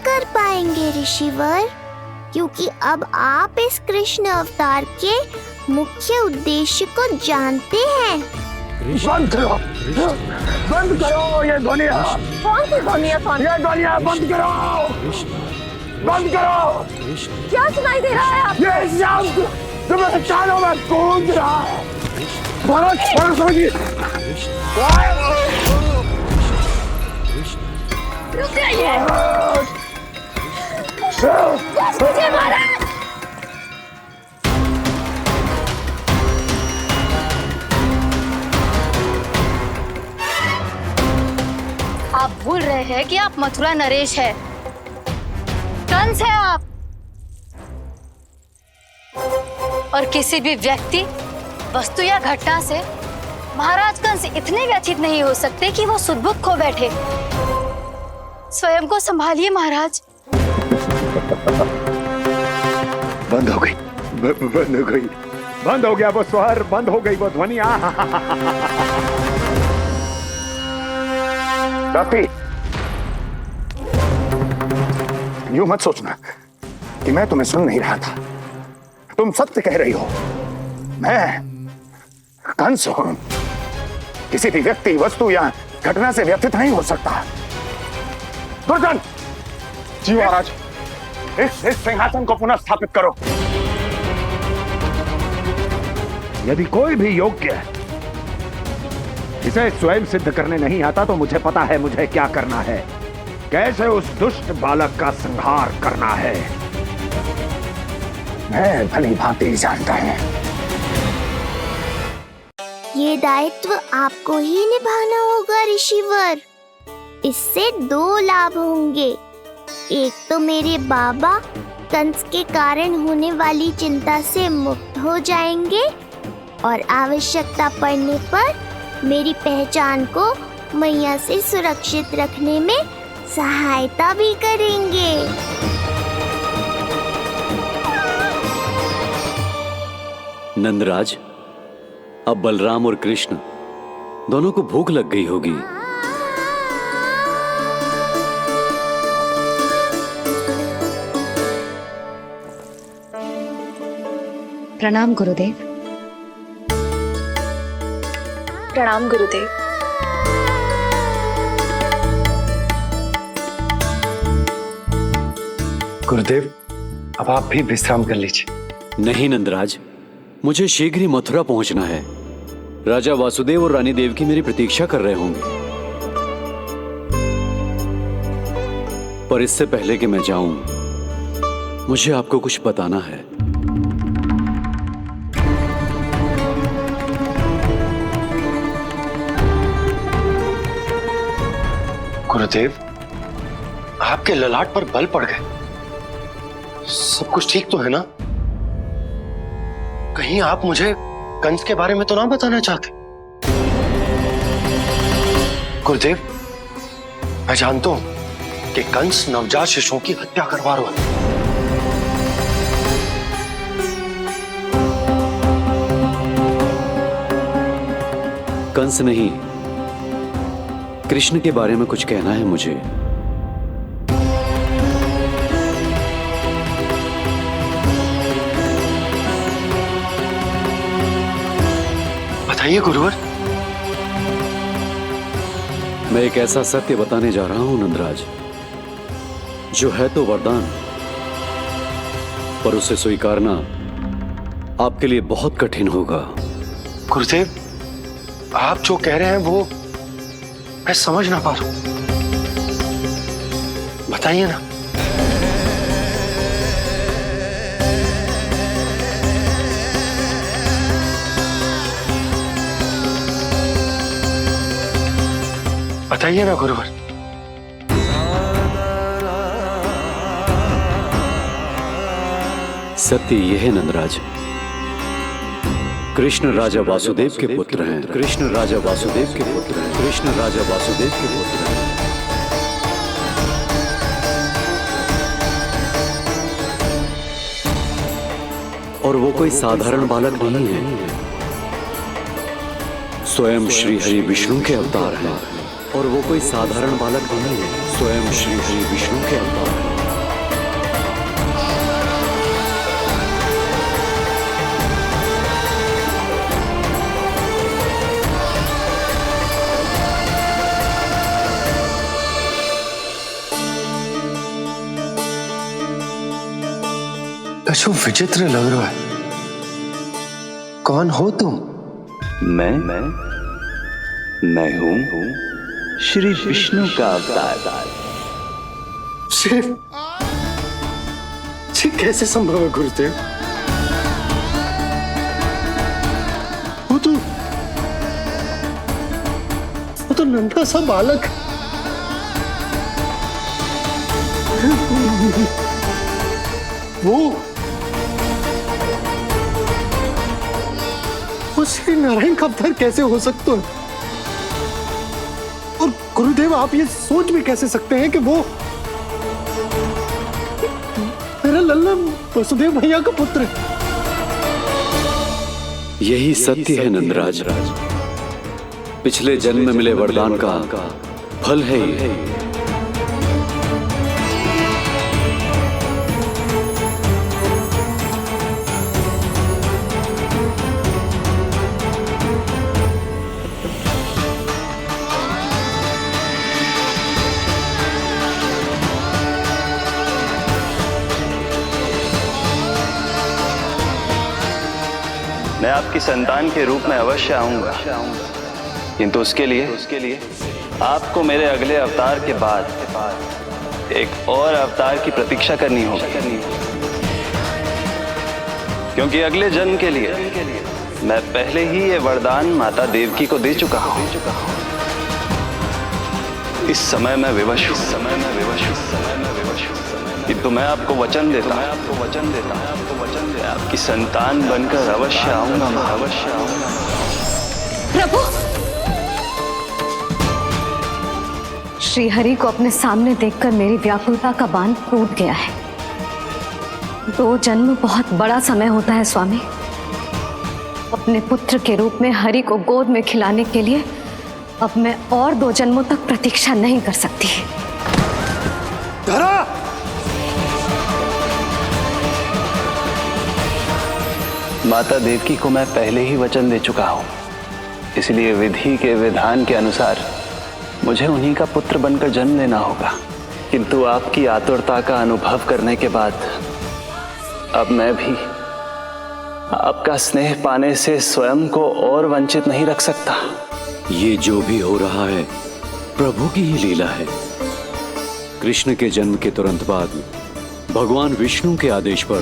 कर पाएंगे ऋषिवर, क्योंकि अब आप इस कृष्ण अवतार के मुख्य उद्देश्य को जानते हैं। बंद करो, बंद करो ये ध्वनियाँ। कौन सी ध्वनियाँ? ये ध्वनियाँ बंद करो, बंद करो। क्या सुनाई दे रहा है आप? ये शब्द तुम्हें कानों में गूंज रहा है। भरत समझिए। रुक जाइए। मुझे मारा। आप भूल रहे हैं कि आप मथुरा नरेश है, कंस है आप। और किसी भी व्यक्ति, वस्तु या घटना से महाराज कंस इतने व्यथित नहीं हो सकते कि वो सुदबुद्ध खो बैठे। स्वयं को संभालिए महाराज। बंद हो गई, बंद हो गई, बंद हो गया वो स्वर, बंद हो गई वो ध्वनियाँ। काफी। यूं मत सोचना कि मैं तुम्हें सुन नहीं रहा था। तुम सत्य कह रही हो। मैं कंस हूं। किसी भी व्यक्ति, वस्तु या घटना से व्यथित नहीं हो सकता। दुर्जन, जी महाराज, इस सिंहासन को पुनः स्थापित करो। यदि कोई भी योग्य इसे स्वयं सिद्ध करने नहीं आता तो मुझे पता है मुझे क्या करना है, कैसे उस दुष्ट बालक का संहार करना है। मैं भली भांति जानता हूं। ये दायित्व आपको ही निभाना होगा ऋषिवर। इससे 2 लाभ होंगे। एक तो मेरे बाबा कंस के कारण होने वाली चिंता से मुक्त हो जाएंगे और आवश्यकता पड़ने पर मेरी पहचान को मैया से सुरक्षित रखने में सहायता भी करेंगे। नंदराज, अब बलराम और कृष्ण दोनों को भूख लग गई होगी। प्रणाम गुरुदेव। प्रणाम गुरुदेव। गुरुदेव, अब आप भी विश्राम कर लीजिए। नहीं नंदराज, मुझे शीघ्र ही मथुरा पहुंचना है। राजा वासुदेव और रानी देव की मेरी प्रतीक्षा कर रहे होंगे। पर इससे पहले कि मैं जाऊं, मुझे आपको कुछ बताना है। गुरुदेव, आपके ललाट पर बल पड़ गए। सब कुछ ठीक तो है ना? कहीं आप मुझे कंस के बारे में तो ना बताना चाहते? गुरुदेव, मैं जानता हूं कि कंस नवजात शिशुओं की हत्या करवा रहा है। कंस नहीं, कृष्ण के बारे में कुछ कहना है मुझे। बताइए गुरुवर। मैं एक ऐसा सत्य बताने जा रहा हूं नंदराज, जो है तो वरदान, पर उसे स्वीकारना आपके लिए बहुत कठिन होगा। गुरुदेव, आप जो कह रहे हैं वो मैं समझ ना पा रहा हूं। बताइए ना। बताइए ना गुरुवर। सत्य यह है नंदराज, कृष्ण राजा वासुदेव के पुत्र हैं। कृष्ण राजा वासुदेव के पुत्र हैं। कृष्ण राजा वासुदेव के पुत्र हैं। और वो कोई साधारण बालक नहीं है, स्वयं श्री हरि विष्णु के अवतार हैं। और वो कोई साधारण बालक नहीं है, स्वयं श्री हरि विष्णु के अवतार हैं। कशु विचित्र लग रहा है। कौन हो तुम? मैं हूं श्री विष्णु का अवतार। शिव, ये कैसे संभव है गुरुदेव? वो तो नन्हा सा बालक वो श्री नारायण का अवतार कैसे हो सकता है? और गुरुदेव, आप ये सोच भी कैसे सकते हैं कि वो मेरा लल्ला वसुदेव भैया का पुत्र है? यही सत्य है नंदराज। पिछले जन्म में मिले वरदान का फल है ये। मैं आपकी संतान के रूप में अवश्य आऊंगा, किंतु उसके लिए आपको मेरे अगले अवतार के बाद एक और अवतार की प्रतीक्षा करनी होगी, क्योंकि अगले जन्म के लिए मैं पहले ही ये वरदान माता देवकी को दे चुका हूं। इस समय मैं विवश हूं, किंतु मैं आपको वचन देता हूं, आपकी संतान बनकर अवश्य आऊंगा। प्रभु, श्री हरि को अपने सामने देखकर मेरी व्याकुलता का बांध टूट गया है। 2 जन्म बहुत बड़ा समय होता है स्वामी। अपने पुत्र के रूप में हरि को गोद में खिलाने के लिए अब मैं और 2 जन्मों तक प्रतीक्षा नहीं कर सकती। धरा! माता देवकी को मैं पहले ही वचन दे चुका हूं, इसलिए विधि के विधान के अनुसार मुझे उन्हीं का पुत्र बनकर जन्म लेना होगा। किंतु आपकी आतुरता का अनुभव करने के बाद अब मैं भी आपका स्नेह पाने से स्वयं को और वंचित नहीं रख सकता। ये जो भी हो रहा है प्रभु की ही लीला है। कृष्ण के जन्म के तुरंत बाद भगवान विष्णु के आदेश पर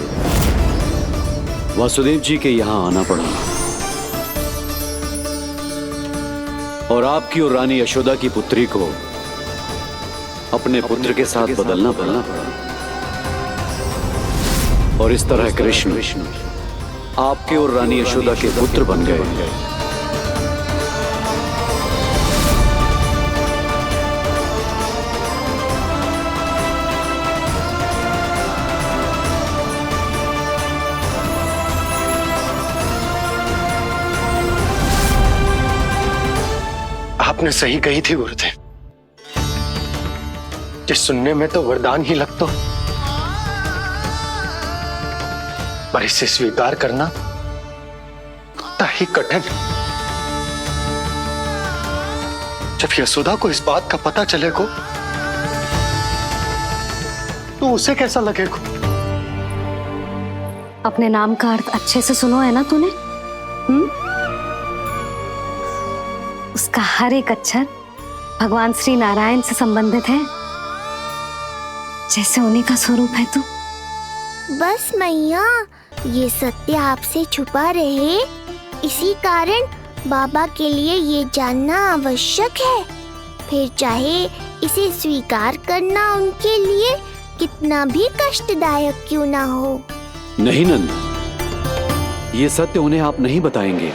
वासुदेव जी के यहां आना पड़ा और आपकी और रानी यशोदा की पुत्री को अपने पुत्र के साथ बदलना पड़ा और इस तरह कृष्ण आपके और रानी यशोदा के पुत्र बन गए। आपने सही कही थी गुरुदेव, कि सुनने में तो वरदान ही लगता, पर इसे स्वीकार करना होता ही कठिन। जब यशोदा को इस बात का पता चलेगा तो उसे कैसा लगेगा? अपने नाम का अर्थ अच्छे से सुनो है ना तूने? उसका हर एक अक्षर भगवान श्री नारायण से संबंधित है, जैसे उन्हीं का स्वरूप है तू। बस मैया, ये सत्य आपसे छुपा रहे, इसी कारण बाबा के लिए ये जानना आवश्यक है। फिर चाहे इसे स्वीकार करना उनके लिए कितना भी कष्टदायक क्यों ना हो। नहीं नंद, ये सत्य उन्हें आप नहीं बताएंगे।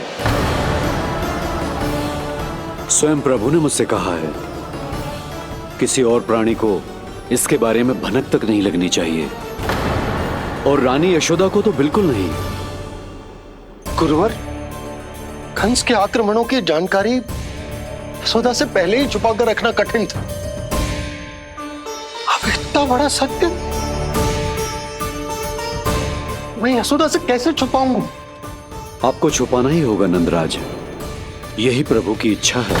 स्वयं प्रभु ने मुझसे कहा है किसी और प्राणी को इसके बारे में भनक तक नहीं लगनी चाहिए, और रानी यशोदा को तो बिल्कुल नहीं। गुरुवर, कंस के आक्रमणों की जानकारी यशोदा से पहले ही छुपा कर रखना कठिन था। अब इतना बड़ा सत्य मैं यशोदा से कैसे छुपाऊंगा? आपको छुपाना ही होगा नंदराज, यही प्रभु की इच्छा है।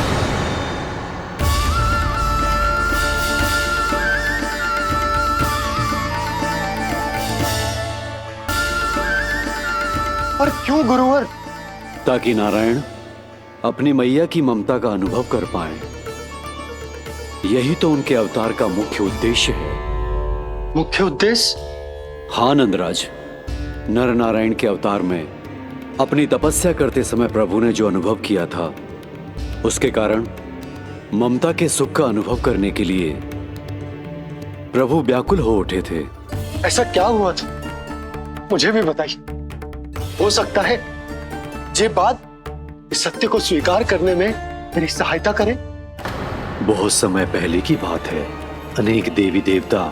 और क्यों गुरुवर? ताकि नारायण अपनी मैया की ममता का अनुभव कर पाए। यही तो उनके अवतार का मुख्य उद्देश्य है। मुख्य उद्देश्य? हाँ नंदराज, नर नारायण के अवतार में अपनी तपस्या करते समय प्रभु ने जो अनुभव किया था, उसके कारण ममता के सुख का अनुभव करने के लिए प्रभु व्याकुल हो उठे थे। ऐसा क्या हुआ था, मुझे भी बताइए। हो सकता है ये बात इस सत्य को स्वीकार करने में मेरी सहायता करे। बहुत समय पहले की बात है। अनेक देवी देवता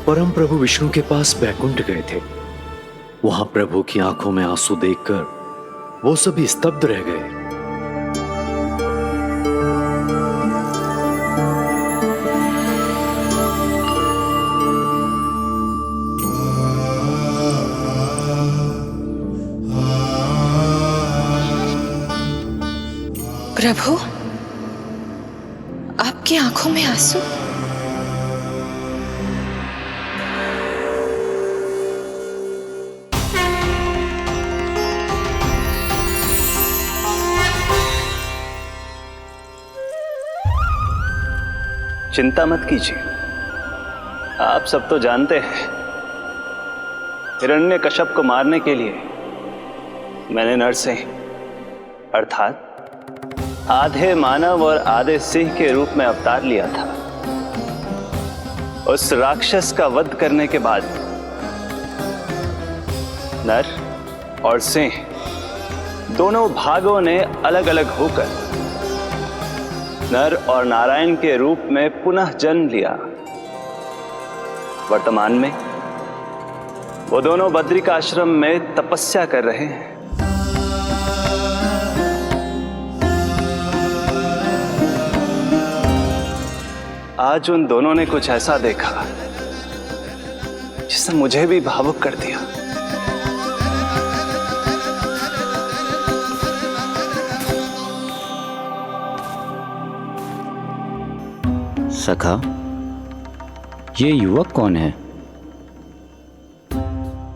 परम प्रभु विष्णु के पास बैकुंठ गए थे। वहां प्रभु की आंखों में आंसू देखकर वो सभी स्तब्ध रह गए। प्रभु, आपकी आंखों में आंसू? चिंता मत कीजिए, आप सब तो जानते हैं हिरण्यकश्यप को मारने के लिए मैंने नरसिंह अर्थात आधे मानव और आधे सिंह के रूप में अवतार लिया था। उस राक्षस का वध करने के बाद नर और सिंह दोनों भागों ने अलग अलग होकर नर और नारायण के रूप में पुनः जन्म लिया। वर्तमान में वो दोनों बद्रिकाश्रम में तपस्या कर रहे हैं। आज उन दोनों ने कुछ ऐसा देखा जिसने मुझे भी भावुक कर दिया। सखा, ये युवक कौन है?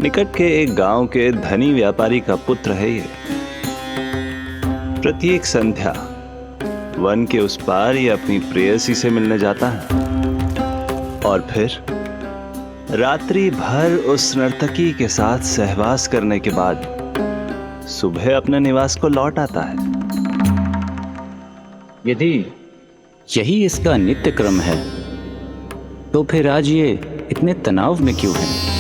निकट के एक गांव के धनी व्यापारी का पुत्र है ये। प्रत्येक संध्या वन के उस पार ये अपनी प्रेयसी से मिलने जाता है और फिर रात्रि भर उस नर्तकी के साथ सहवास करने के बाद सुबह अपने निवास को लौट आता है। यदि यही इसका नित्य क्रम है तो फिर आज ये इतने तनाव में क्यों है?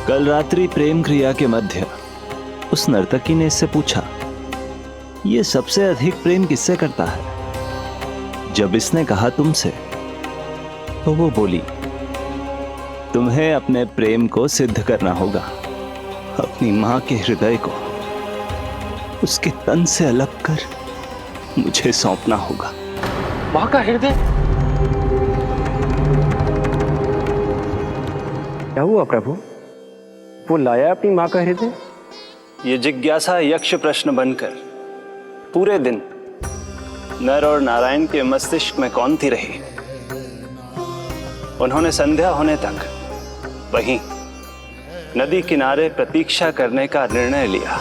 कल रात्रि प्रेम क्रिया के मध्य उस नर्तकी ने इससे पूछा, ये सबसे अधिक प्रेम किससे करता है? जब इसने कहा तुमसे, तो वो बोली, तुम्हें अपने प्रेम को सिद्ध करना होगा। अपनी मां के हृदय को उसके तन से अलग कर मुझे सौंपना होगा। मां का हृदय? क्या हुआ प्रभु? वो लाया अपनी मां का हृदय? ये जिज्ञासा यक्ष प्रश्न बनकर पूरे दिन नर और नारायण के मस्तिष्क में कौंधती रही। उन्होंने संध्या होने तक वहीं नदी किनारे प्रतीक्षा करने का निर्णय लिया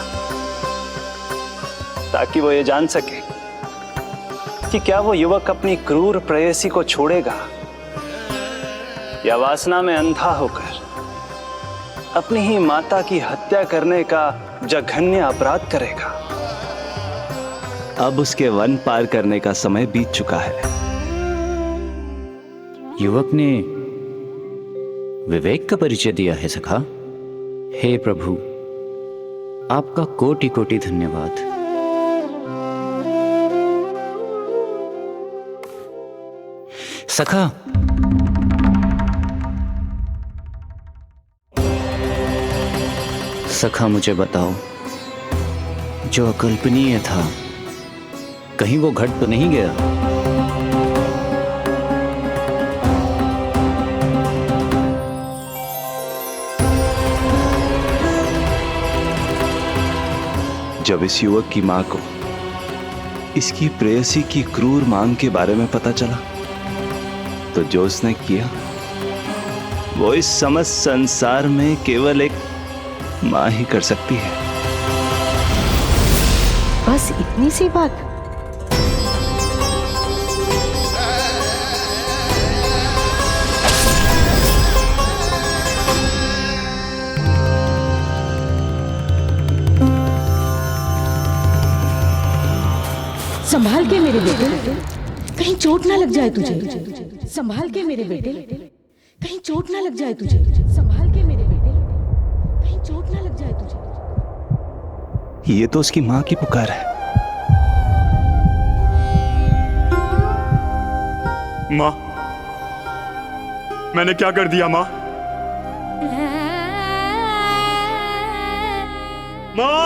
ताकि वो ये जान सके कि क्या वो युवक अपनी क्रूर प्रेयसी को छोड़ेगा या वासना में अंधा होकर अपनी ही माता की हत्या करने का जघन्य अपराध करेगा। अब उसके वन पार करने का समय बीत चुका है। युवक ने विवेक का परिचय दिया है सखा। हे प्रभु, आपका कोटि कोटि धन्यवाद। सखा, सखा मुझे बताओ, जो अकल्पनीय था कहीं वो घट तो नहीं गया? जब इस युवक की मां को इसकी प्रेयसी की क्रूर मांग के बारे में पता चला तो जो उसने किया वो इस समस्त संसार में केवल एक मां ही कर सकती है। बस इतनी सी बात? संभाल के मेरे बेटे, कहीं चोट ना लग जाए तुझे। संभाल के मेरे बेटे, कहीं चोट ना लग जाए तुझे। संभाल के मेरे बेटे, कहीं चोट ना लग जाए तुझे। ये तो उसकी मां की पुकार है। मां, मैंने क्या कर दिया मां? मां!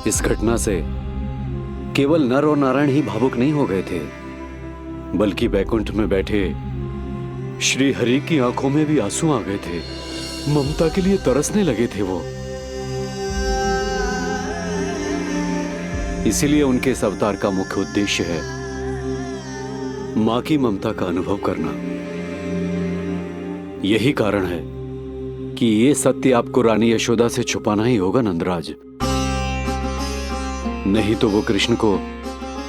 इस घटना से केवल नर और नारायण ही भावुक नहीं हो गए थे, बल्कि बैकुंठ में बैठे श्री हरि की आंखों में भी आंसू आ गए थे। ममता के लिए तरसने लगे थे वो। इसीलिए उनके इस अवतार का मुख्य उद्देश्य है मां की ममता का अनुभव करना। यही कारण है कि ये सत्य आपको रानी यशोदा से छुपाना ही होगा नंदराज। नहीं तो वो कृष्ण को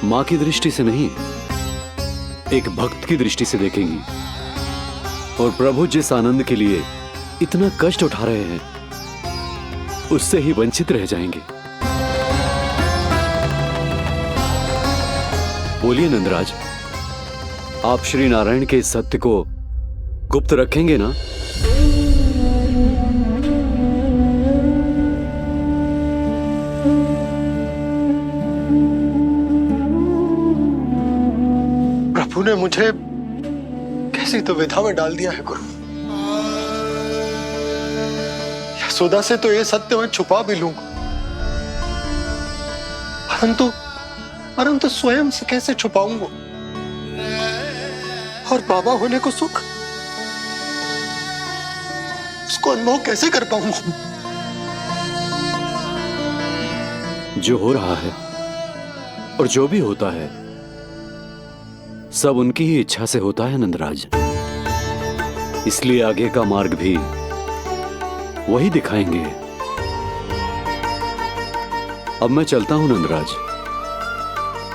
मां की दृष्टि से नहीं, एक भक्त की दृष्टि से देखेंगी, और प्रभु जिस आनंद के लिए इतना कष्ट उठा रहे हैं उससे ही वंचित रह जाएंगे। बोलिए नंदराज, आप श्री नारायण के इस सत्य को गुप्त रखेंगे ना? प्रभु ने मुझे कैसी दुविधा में डाल दिया है गुरु। यशोदा से तो ये सत्य मैं छुपा भी लूंगा, परंतु स्वयं से कैसे छुपाऊंगा? और बाबा होने को सुख, उसको अनुभव कैसे कर पाऊंगा? जो हो रहा है और जो भी होता है सब उनकी ही इच्छा से होता है नंदराज। इसलिए आगे का मार्ग भी वही दिखाएंगे। अब मैं चलता हूं नंदराज।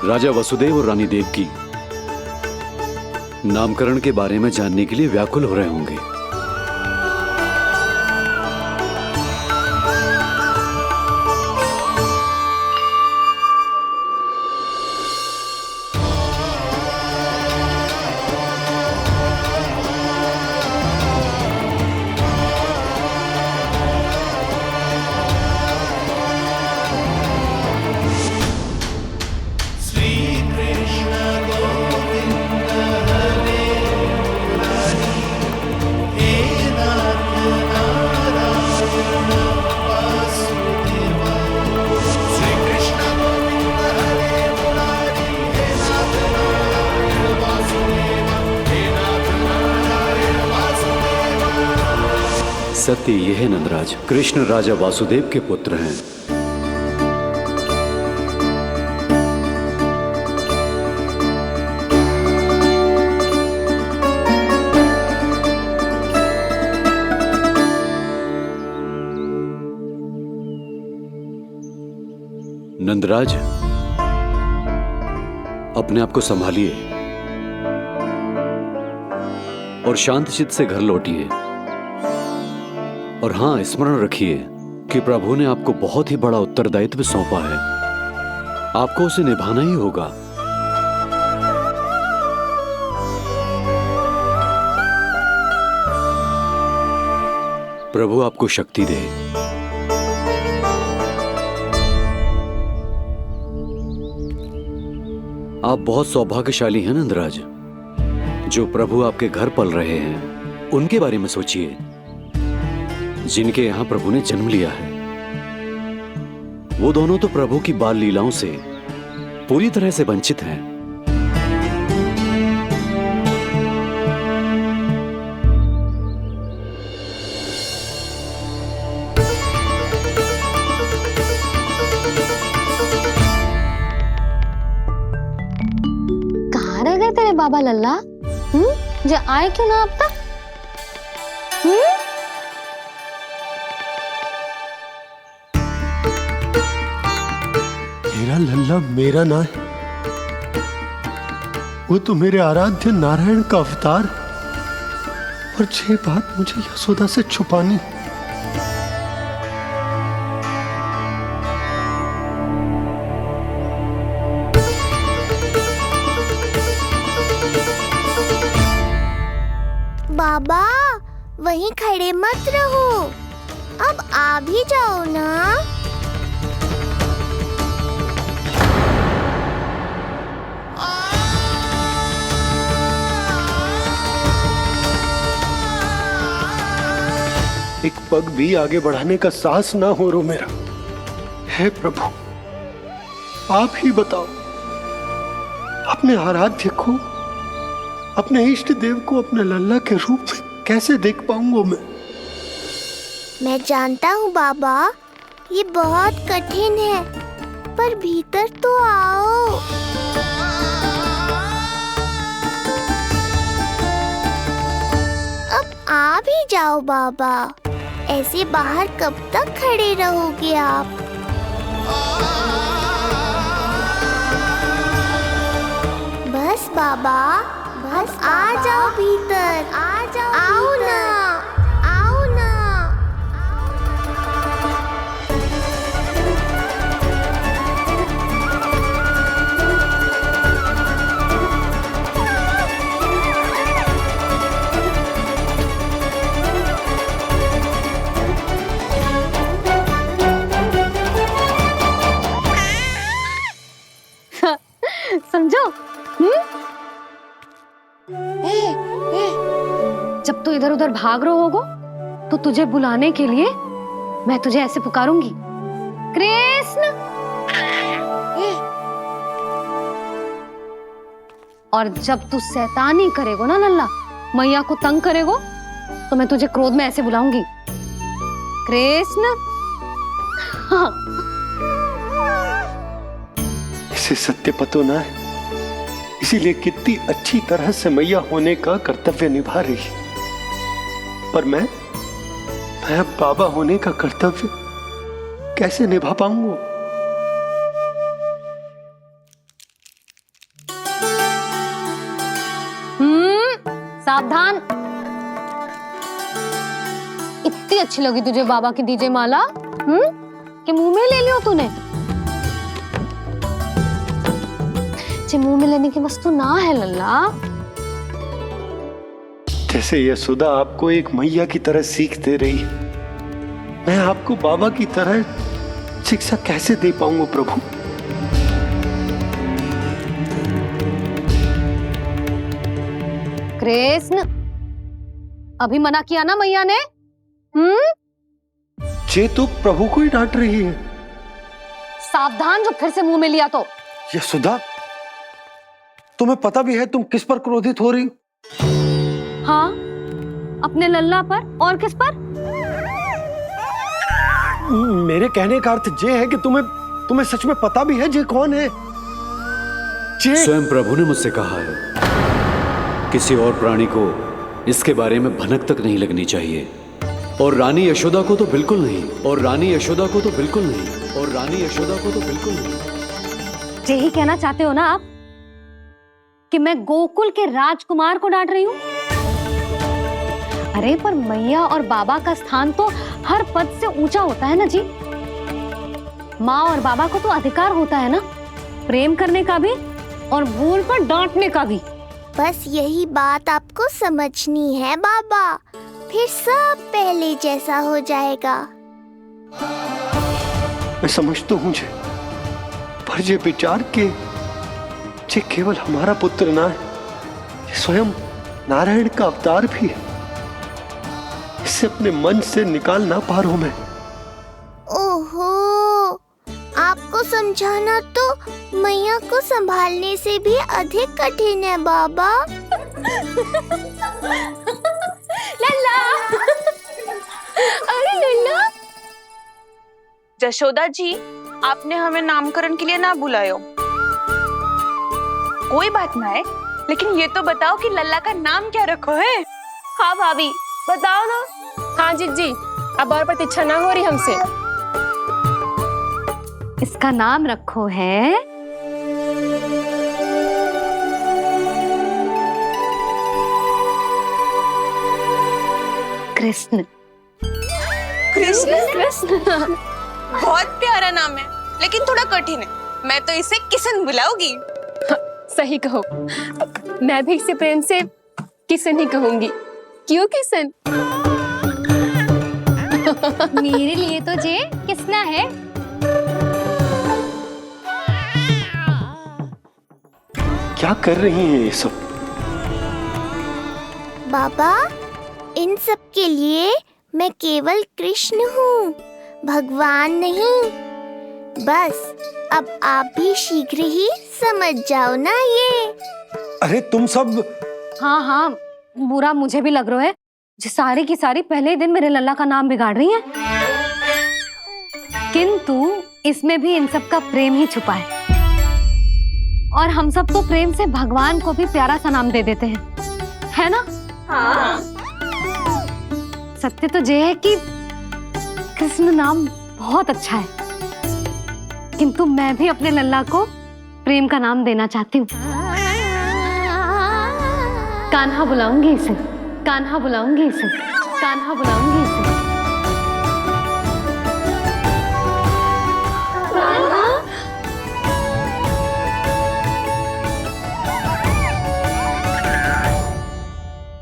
राजा वसुदेव और रानी देवकी नामकरण के बारे में जानने के लिए व्याकुल हो रहे होंगे। सत्य यह है नंदराज, कृष्ण राजा वासुदेव के पुत्र हैं। नंदराज, अपने आप को संभालिए और शांत चित्त से घर लौटिए। और हां, स्मरण रखिए कि प्रभु ने आपको बहुत ही बड़ा उत्तरदायित्व सौंपा है। आपको उसे निभाना ही होगा। प्रभु आपको शक्ति दे। आप बहुत सौभाग्यशाली हैं नंदराज। जो प्रभु आपके घर पल रहे हैं उनके बारे में सोचिए, जिनके यहां प्रभु ने जन्म लिया है। वो दोनों तो प्रभु की बाल लीलाओं से पूरी तरह से वंचित हैं। कहाँ रह गए तेरे बाबा लल्ला? जो आए क्यों ना अब तक? मेरा लल्ला मेरा ना है, वो तो मेरे आराध्य नारायण का अवतार। और ये बात मुझे यशोदा से छुपानी। बाबा, वहीं खड़े मत रहो, अब आ भी जाओ ना। एक पग भी आगे बढ़ाने का साहस ना हो रो मेरा। हे प्रभु, आप ही बताओ, अपने आराध्य को, अपने इष्ट देव को अपने लल्ला के रूप में कैसे देख पाऊंगा मैं जानता हूँ बाबा, ये बहुत कठिन है, पर भीतर तो आओ। अब आ भी जाओ बाबा, ऐसे बाहर कब तक खड़े रहोगे आप? बस बाबा, बस आ जाओ भीतर, आ जाओ, आओ ना, आओ ना। समझो? जब तू इधर उधर भाग रहा होगा तो तुझे बुलाने के लिए मैं तुझे ऐसे पुकारूंगी, कृष्ण। और जब तू शैतानी करेगो ना लल्ला, मैया को तंग करेगो, तो मैं तुझे क्रोध में ऐसे बुलाऊंगी, कृष्ण। हाँ। इसे सत्य पतो ना है, इसीलिए कितनी अच्छी तरह से मैया होने का कर्तव्य निभा रही है। पर मैं अब बाबा होने का कर्तव्य कैसे निभा पाऊंगा? सावधान। इतनी अच्छी लगी तुझे बाबा की दीजे माला, कि मुंह में ले लियो तूने? मुंह में लेने की वस्तु ना है लल्ला। जैसे यशोदा आपको एक मैया की तरह सीख दे रही है, मैं आपको बाबा की तरह शिक्षा कैसे दे पाऊंगा प्रभु? कृष्ण, अभी मना किया ना मैया ने? ये तो प्रभु को ही डांट रही है। सावधान, जो फिर से मुंह में लिया तो। यशोदा, तुम्हें पता भी है तुम किस पर क्रोधित हो रही? हाँ, अपने लल्ला पर। और किस पर? मेरे कहने का अर्थ ये है कि तुम्हें सच में पता भी है ये कौन है? स्वयं प्रभु ने मुझसे कहा है, किसी और प्राणी को इसके बारे में भनक तक नहीं लगनी चाहिए। और रानी यशोदा को तो बिल्कुल नहीं, और रानी यशोदा को तो बिल्कुल नहीं, और रानी यशोदा को तो बिल्कुल नहीं। यही कहना चाहते हो ना आप कि मैं गोकुल के राजकुमार को डांट रही हूँ? अरे पर मैया और बाबा का स्थान तो हर पद से ऊंचा होता है ना जी। माँ और बाबा को तो अधिकार होता है ना प्रेम करने का भी और भूल पर डांटने का भी। बस यही बात आपको समझनी है बाबा, फिर सब पहले जैसा हो जाएगा। मैं समझता हूँ जे, पर जे विचार के जे केवल हमारा पुत्र ना है, ये स्वयं नारायण का अवतार भी है, इसे अपने मन से निकाल ना पा रहा हूं मैं। ओहो, आपको समझाना तो मैया को संभालने से भी अधिक कठिन है बाबा। लल्ला, अरे लल्ला। जशोदा जी, आपने हमें नामकरण के लिए ना बुलायो। कोई बात ना है, लेकिन ये तो बताओ कि लल्ला का नाम क्या रखो है? हाँ भाभी, बताओ ना। हाँ जी, अब और प्रतीक्षा ना हो रही हमसे। इसका नाम रखो है कृष्ण। कृष्ण? कृष्ण बहुत प्यारा नाम है, लेकिन थोड़ा कठिन है। मैं तो इसे किशन बुलाऊंगी। सही कहो, मैं भी इसे प्रेम से किशन ही कहूंगी। क्यों किशन? मेरे लिए तो जे किसना है। क्या कर रही हैं ये सब? बाबा, इन सब के लिए मैं केवल कृष्ण हूँ, भगवान नहीं। बस अब आप भी शीघ्र ही समझ जाओ ना ये। अरे तुम सब। हाँ, बुरा मुझे भी लग रहा है, जो सारी की सारी पहले ही दिन मेरे लल्ला का नाम बिगाड़ रही हैं। किंतु इसमें भी इन सब का प्रेम ही छुपा है, और हम सब तो प्रेम से भगवान को भी प्यारा सा नाम दे देते हैं, है ना? हाँ। सत्य तो ये है कि कृष्ण नाम बहुत अच्छा है, किंतु मैं भी अपने लल्ला को प्रेम का नाम देना चाहती हूँ। कान्हा बुलाऊंगी इसे, कान्हा बुलाऊंगी इसे, कान्हा बुलाऊंगी इसे।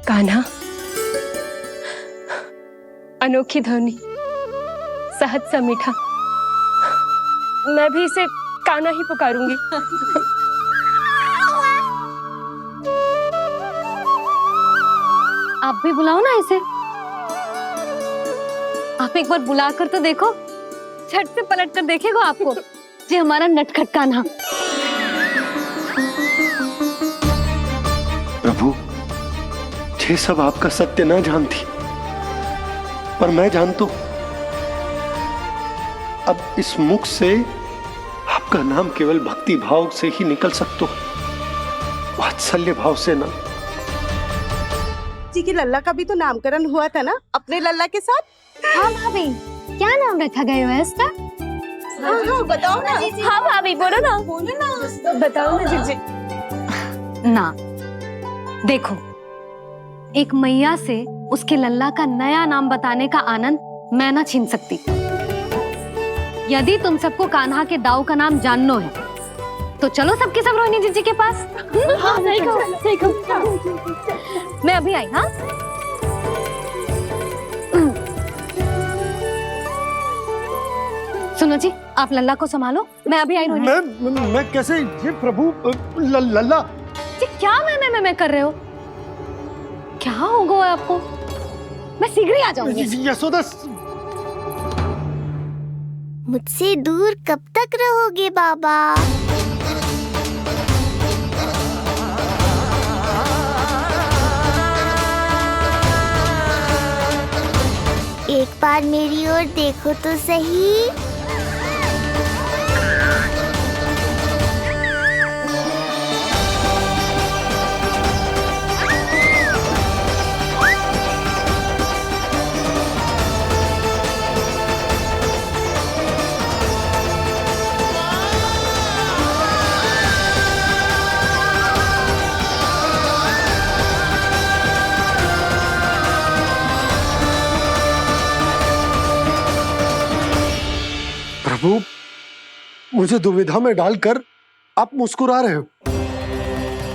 कान्हा, अनोखी ध्वनि, सहज सा मीठा, मैं भी इसे कान्हा ही पुकारूंगी। आप भी बुलाओ ना इसे। आप एक बार बुलाकर तो देखो, झट से पलट कर देखेगा आपको ये हमारा नटखट कान्हा। प्रभु, ये सब आपका सत्य ना जानती, पर मैं जानता हूं। अब इस मुख से आपका नाम केवल भक्ति भाव से ही निकल सकता है, वात्सल्य भाव से ना। जी की लल्ला का भी तो नामकरण हुआ था ना अपने लल्ला के साथ। हाँ भाभी, क्या नाम रखा गया है इसका? हाँ, बताओ ना। हाँ भाभी, बोलो ना। बताओ ना जीजी। ना, देखो, एक मैया से उसके लल्ला का नया नाम बताने का आनंद मैं ना छीन सकती। यदि तुम सबको कान्हा के दाऊ का नाम जानना है तो चलो सबके सब रोहिणी जीजी के पास। हाँ, सही कहो। मैं अभी आई। हाँ, सुनो जी, आप लल्ला को संभालो, मैं अभी आई। रोहिणी, मैं कैसे? ये प्रभु, लल्ला। जी क्या मैं कर रहे हो? क्या हो गया आपको? मैं शीघ्र ही आ जाऊंगी। यशोदा, मुझसे दूर कब तक रहोगे बाबा? एक बार मेरी ओर देखो तो सही। प्रभु, मुझे दुविधा में डालकर आप मुस्कुरा रहे हो।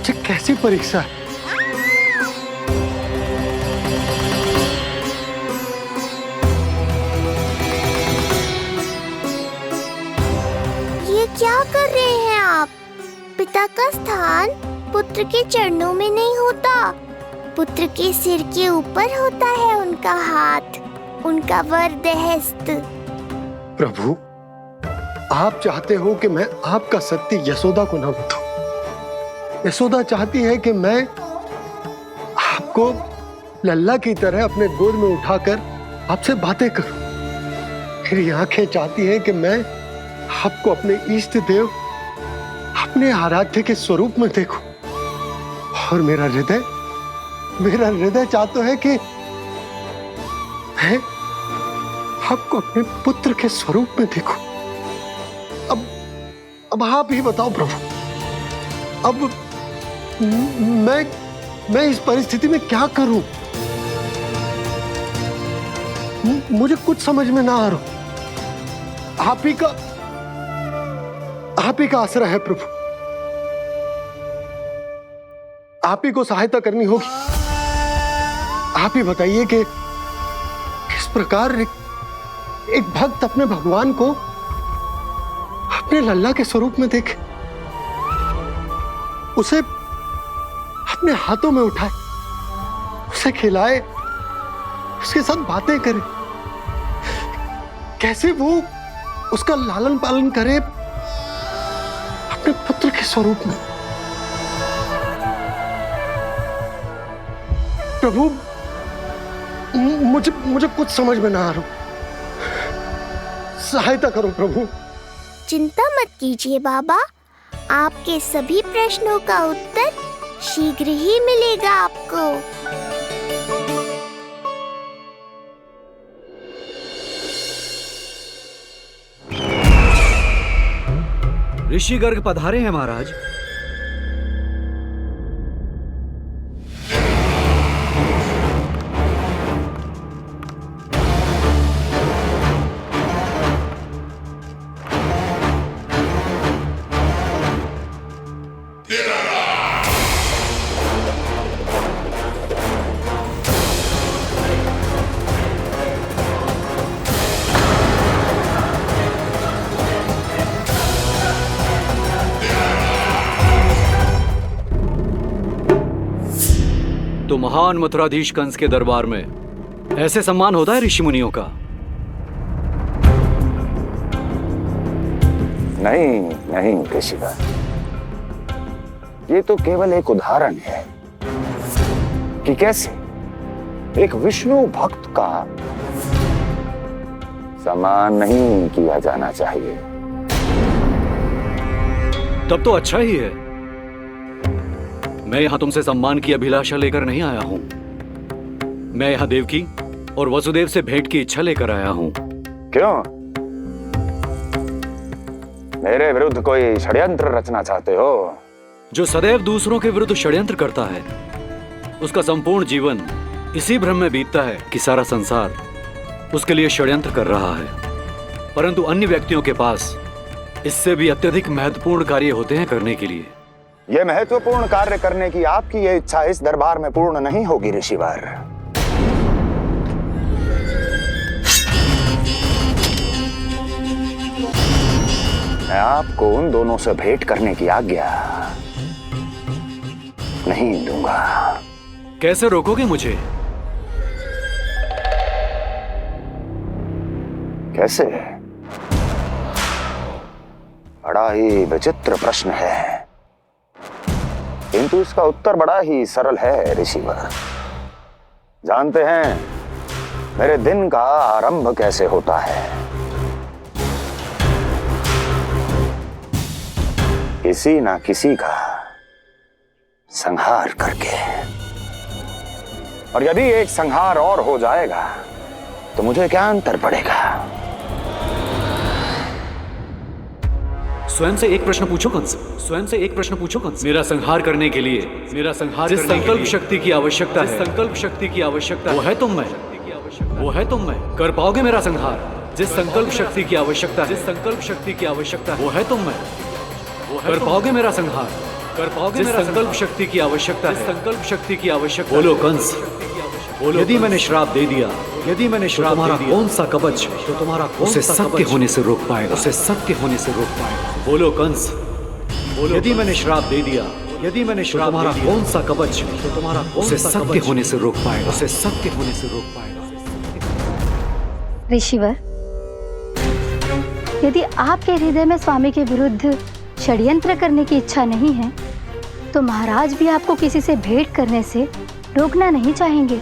ये कैसी परीक्षा है? ये क्या कर रहे हैं आप? पिता का स्थान पुत्र के चरणों में नहीं होता, पुत्र के सिर के ऊपर होता है उनका हाथ, उनका वरदहस्त। प्रभु, आप चाहते हो कि मैं आपका सत्य यशोदा को न बताऊं। यशोदा चाहती है कि मैं आपको लल्ला की तरह अपने गोद में उठाकर आपसे बातें करूं। मेरी आंखें चाहती हैं कि मैं आपको अपने इष्ट देव, अपने आराध्य के स्वरूप में देखूं। और मेरा हृदय चाहता है कि मैं आपको अपने पुत्र के स्वरूप में देखूं। अब आप ही बताओ प्रभु, अब मैं इस परिस्थिति में क्या करूं? मुझे कुछ समझ में ना आ रहा। आप ही का आसरा है प्रभु। आप ही को सहायता करनी होगी। आप ही बताइए कि किस प्रकार एक भक्त अपने भगवान को अपने लल्ला के स्वरूप में देखे, उसे अपने हाथों में उठाए, उसे खिलाए, उसके साथ बातें करे, कैसे वो उसका लालन पालन करे अपने पुत्र के स्वरूप में। प्रभु, मुझे कुछ समझ में ना आ रहा। सहायता करो प्रभु। चिंता मत कीजिए बाबा, आपके सभी प्रश्नों का उत्तर शीघ्र ही मिलेगा आपको। ऋषि गर्ग पधारे हैं महाराज। तो महान मथुराधीश कंस के दरबार में ऐसे सम्मान होता है ऋषि मुनियों का? नहीं ऋषिवर, ये तो केवल एक उदाहरण है कि कैसे एक विष्णु भक्त का सम्मान नहीं किया जाना चाहिए। तब तो अच्छा ही है। मैं यहां तुमसे सम्मान की अभिलाषा लेकर नहीं आया हूं। मैं यहां देवकी और वसुदेव से भेंट की इच्छा लेकर आया हूं। क्यों? मेरे विरुद्ध कोई षड्यंत्र रचना चाहते हो? जो सदैव दूसरों के विरुद्ध षड्यंत्र करता है, उसका संपूर्ण जीवन इसी भ्रम में बीतता है कि सारा संसार उसके लिए षड्यंत्र कर रहा है। परंतु अन्य व्यक्तियों के पास इससे भी अत्यधिक महत्वपूर्ण कार्य होते हैं करने के लिए। यह महत्वपूर्ण कार्य करने की आपकी यह इच्छा इस दरबार में पूर्ण नहीं होगी ऋषिवर। मैं आपको उन दोनों से भेंट करने की आज्ञा नहीं दूंगा। कैसे रोकोगे मुझे? कैसे? बड़ा ही विचित्र प्रश्न है, किंतु इसका उत्तर बड़ा ही सरल है ऋषिवर। जानते हैं मेरे दिन का आरंभ कैसे होता है? किसी ना किसी का संहार करके। और यदि एक संहार और हो जाएगा तो मुझे क्या अंतर पड़ेगा? स्वयं से एक प्रश्न पूछो कंस। स्वयं से एक प्रश्न पूछो कंस। मेरा संहार करने के लिए, जिस संकल्प शक्ति की आवश्यकता है, वो है तुम में। कर पाओगे मेरा संहार? जिस संकल्प शक्ति की आवश्यकता है, जिस संकल्प शक्ति की आवश्यकता है, वो है तुम में। वो कर पाओगे मेरा संहार, कर पाओगे मेरा संकल्प शक्ति की आवश्यकता है, संकल्प शक्ति की आवश्यकता। बोलो कंस, बोलो। यदि मैंने श्राप दे दिया, यदि मैंने श्राप दे दिया, कौन सा कवच तो तुम्हारा उसे सत्य होने से रोक पाएगा, उसे सत्य होने से रोक पाएगा। बोलो कंस, बोलो। यदि मैंने श्राप दे दिया, यदि मैंने श्राप तुम्हारा कौन सा कवच तो तुम्हारा उसे सत्य होने से रोक पाएगा, उसे सत्य होने से रोक पाएगा। ऋषिवर, यदि आपके हृदय में स्वामी के विरुद्ध षड्यंत्र करने की इच्छा नहीं है तो महाराज भी आपको किसी से भेंट करने से रोकना नहीं चाहेंगे,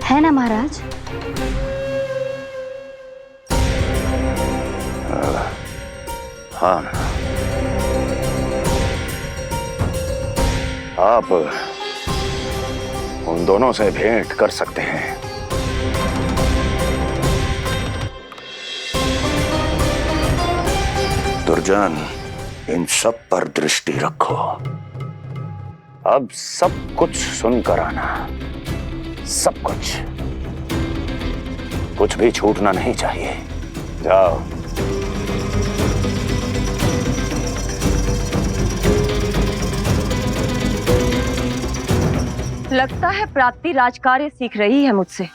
है ना महाराज? हाँ, आप उन दोनों से भेंट कर सकते हैं। दुर्जन, इन सब पर दृष्टि रखो। अब सब कुछ सुनकर आना, सब कुछ भी छूटना नहीं चाहिए। जाओ। लगता है प्राप्ति राजकार्य सीख रही है मुझसे।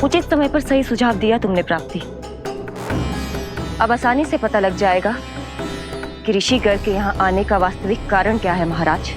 उचित समय पर सही सुझाव दिया तुमने प्राप्ति। अब आसानी से पता लग जाएगा कि ऋषिगढ़ के यहाँ आने का वास्तविक कारण क्या है महाराज।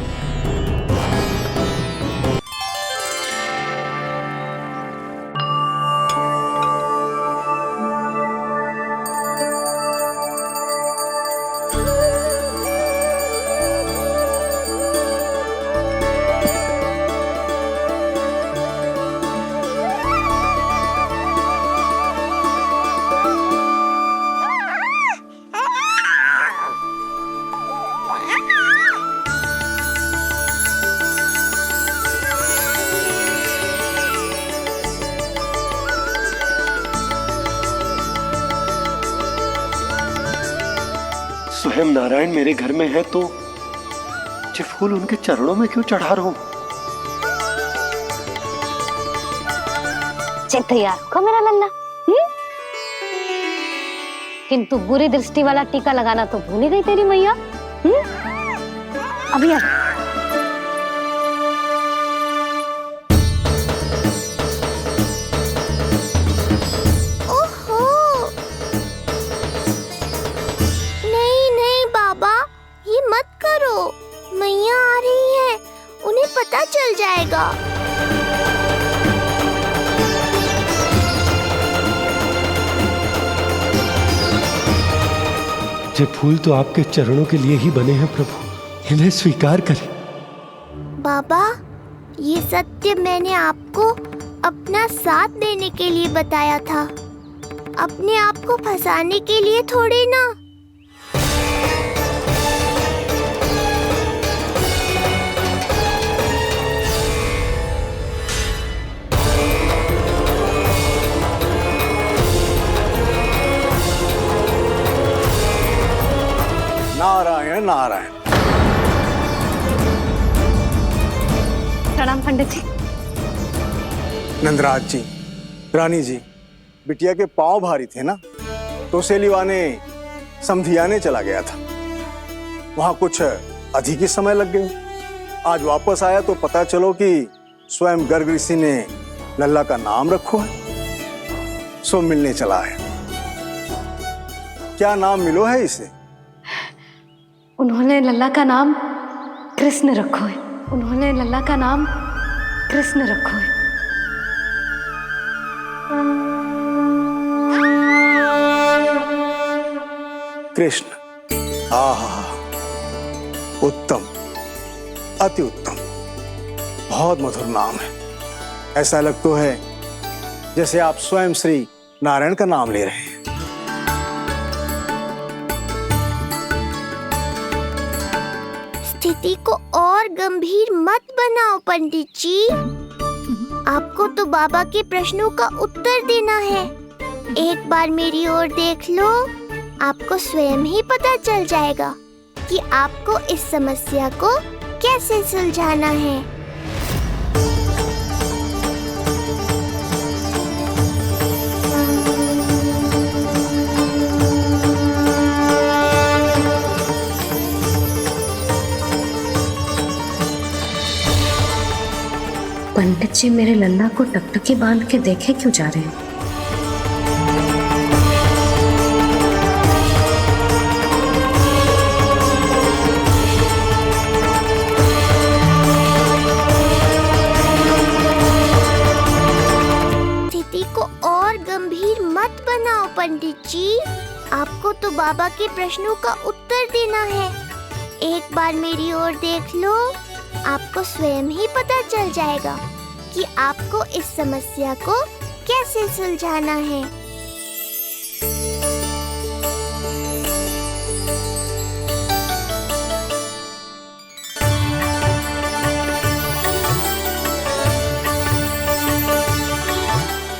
स्वयं नारायण मेरे घर में है तो ये फूल उनके चरणों में क्यों चढ़ा रहा हूं? चेक तैयार होगा मेरा लल्ला। किंतु बुरी दृष्टि वाला टीका लगाना तो भूल ही गई तेरी मैया। अभी आ। मैया आ रही है, उन्हें पता चल जाएगा। ये फूल तो आपके चरणों के लिए ही बने हैं प्रभु, इन्हें स्वीकार करें। बाबा, ये सत्य मैंने आपको अपना साथ देने के लिए बताया था, अपने आप को फंसाने के लिए थोड़ी ना। नारायण नारायण। प्रणाम पंडित जी। नंदराज जी, रानी जी, बिटिया के पांव भारी थे ना तो सेलिवाने समधियाने चला गया था, वहां कुछ अधिक ही समय लग गया। आज वापस आया तो पता चलो कि स्वयं गर्ग ऋषि ने लल्ला का नाम रखो है, सो मिलने चला है। क्या नाम मिलो है इसे? उन्होंने लल्ला का नाम कृष्ण रखो है। उन्होंने लल्ला का नाम कृष्ण रखो है। कृष्ण, आहा, उत्तम, अति उत्तम, बहुत मधुर नाम है। ऐसा लगता है जैसे आप स्वयं श्री नारायण का नाम ले रहे हैं। स्थिति को और गंभीर मत बनाओ पंडित जी, आपको तो बाबा के प्रश्नों का उत्तर देना है। एक बार मेरी ओर देख लो, आपको स्वयं ही पता चल जाएगा कि आपको इस समस्या को कैसे सुलझाना है। जी मेरे लल्ला को टकटकी बांध के देखे क्यों जा रहे हैं? स्थिति को और गंभीर मत बनाओ पंडित जी। आपको तो बाबा के प्रश्नों का उत्तर देना है। एक बार मेरी ओर देख लो, आपको स्वयं ही पता चल जाएगा कि आपको इस समस्या को कैसे सुलझाना है।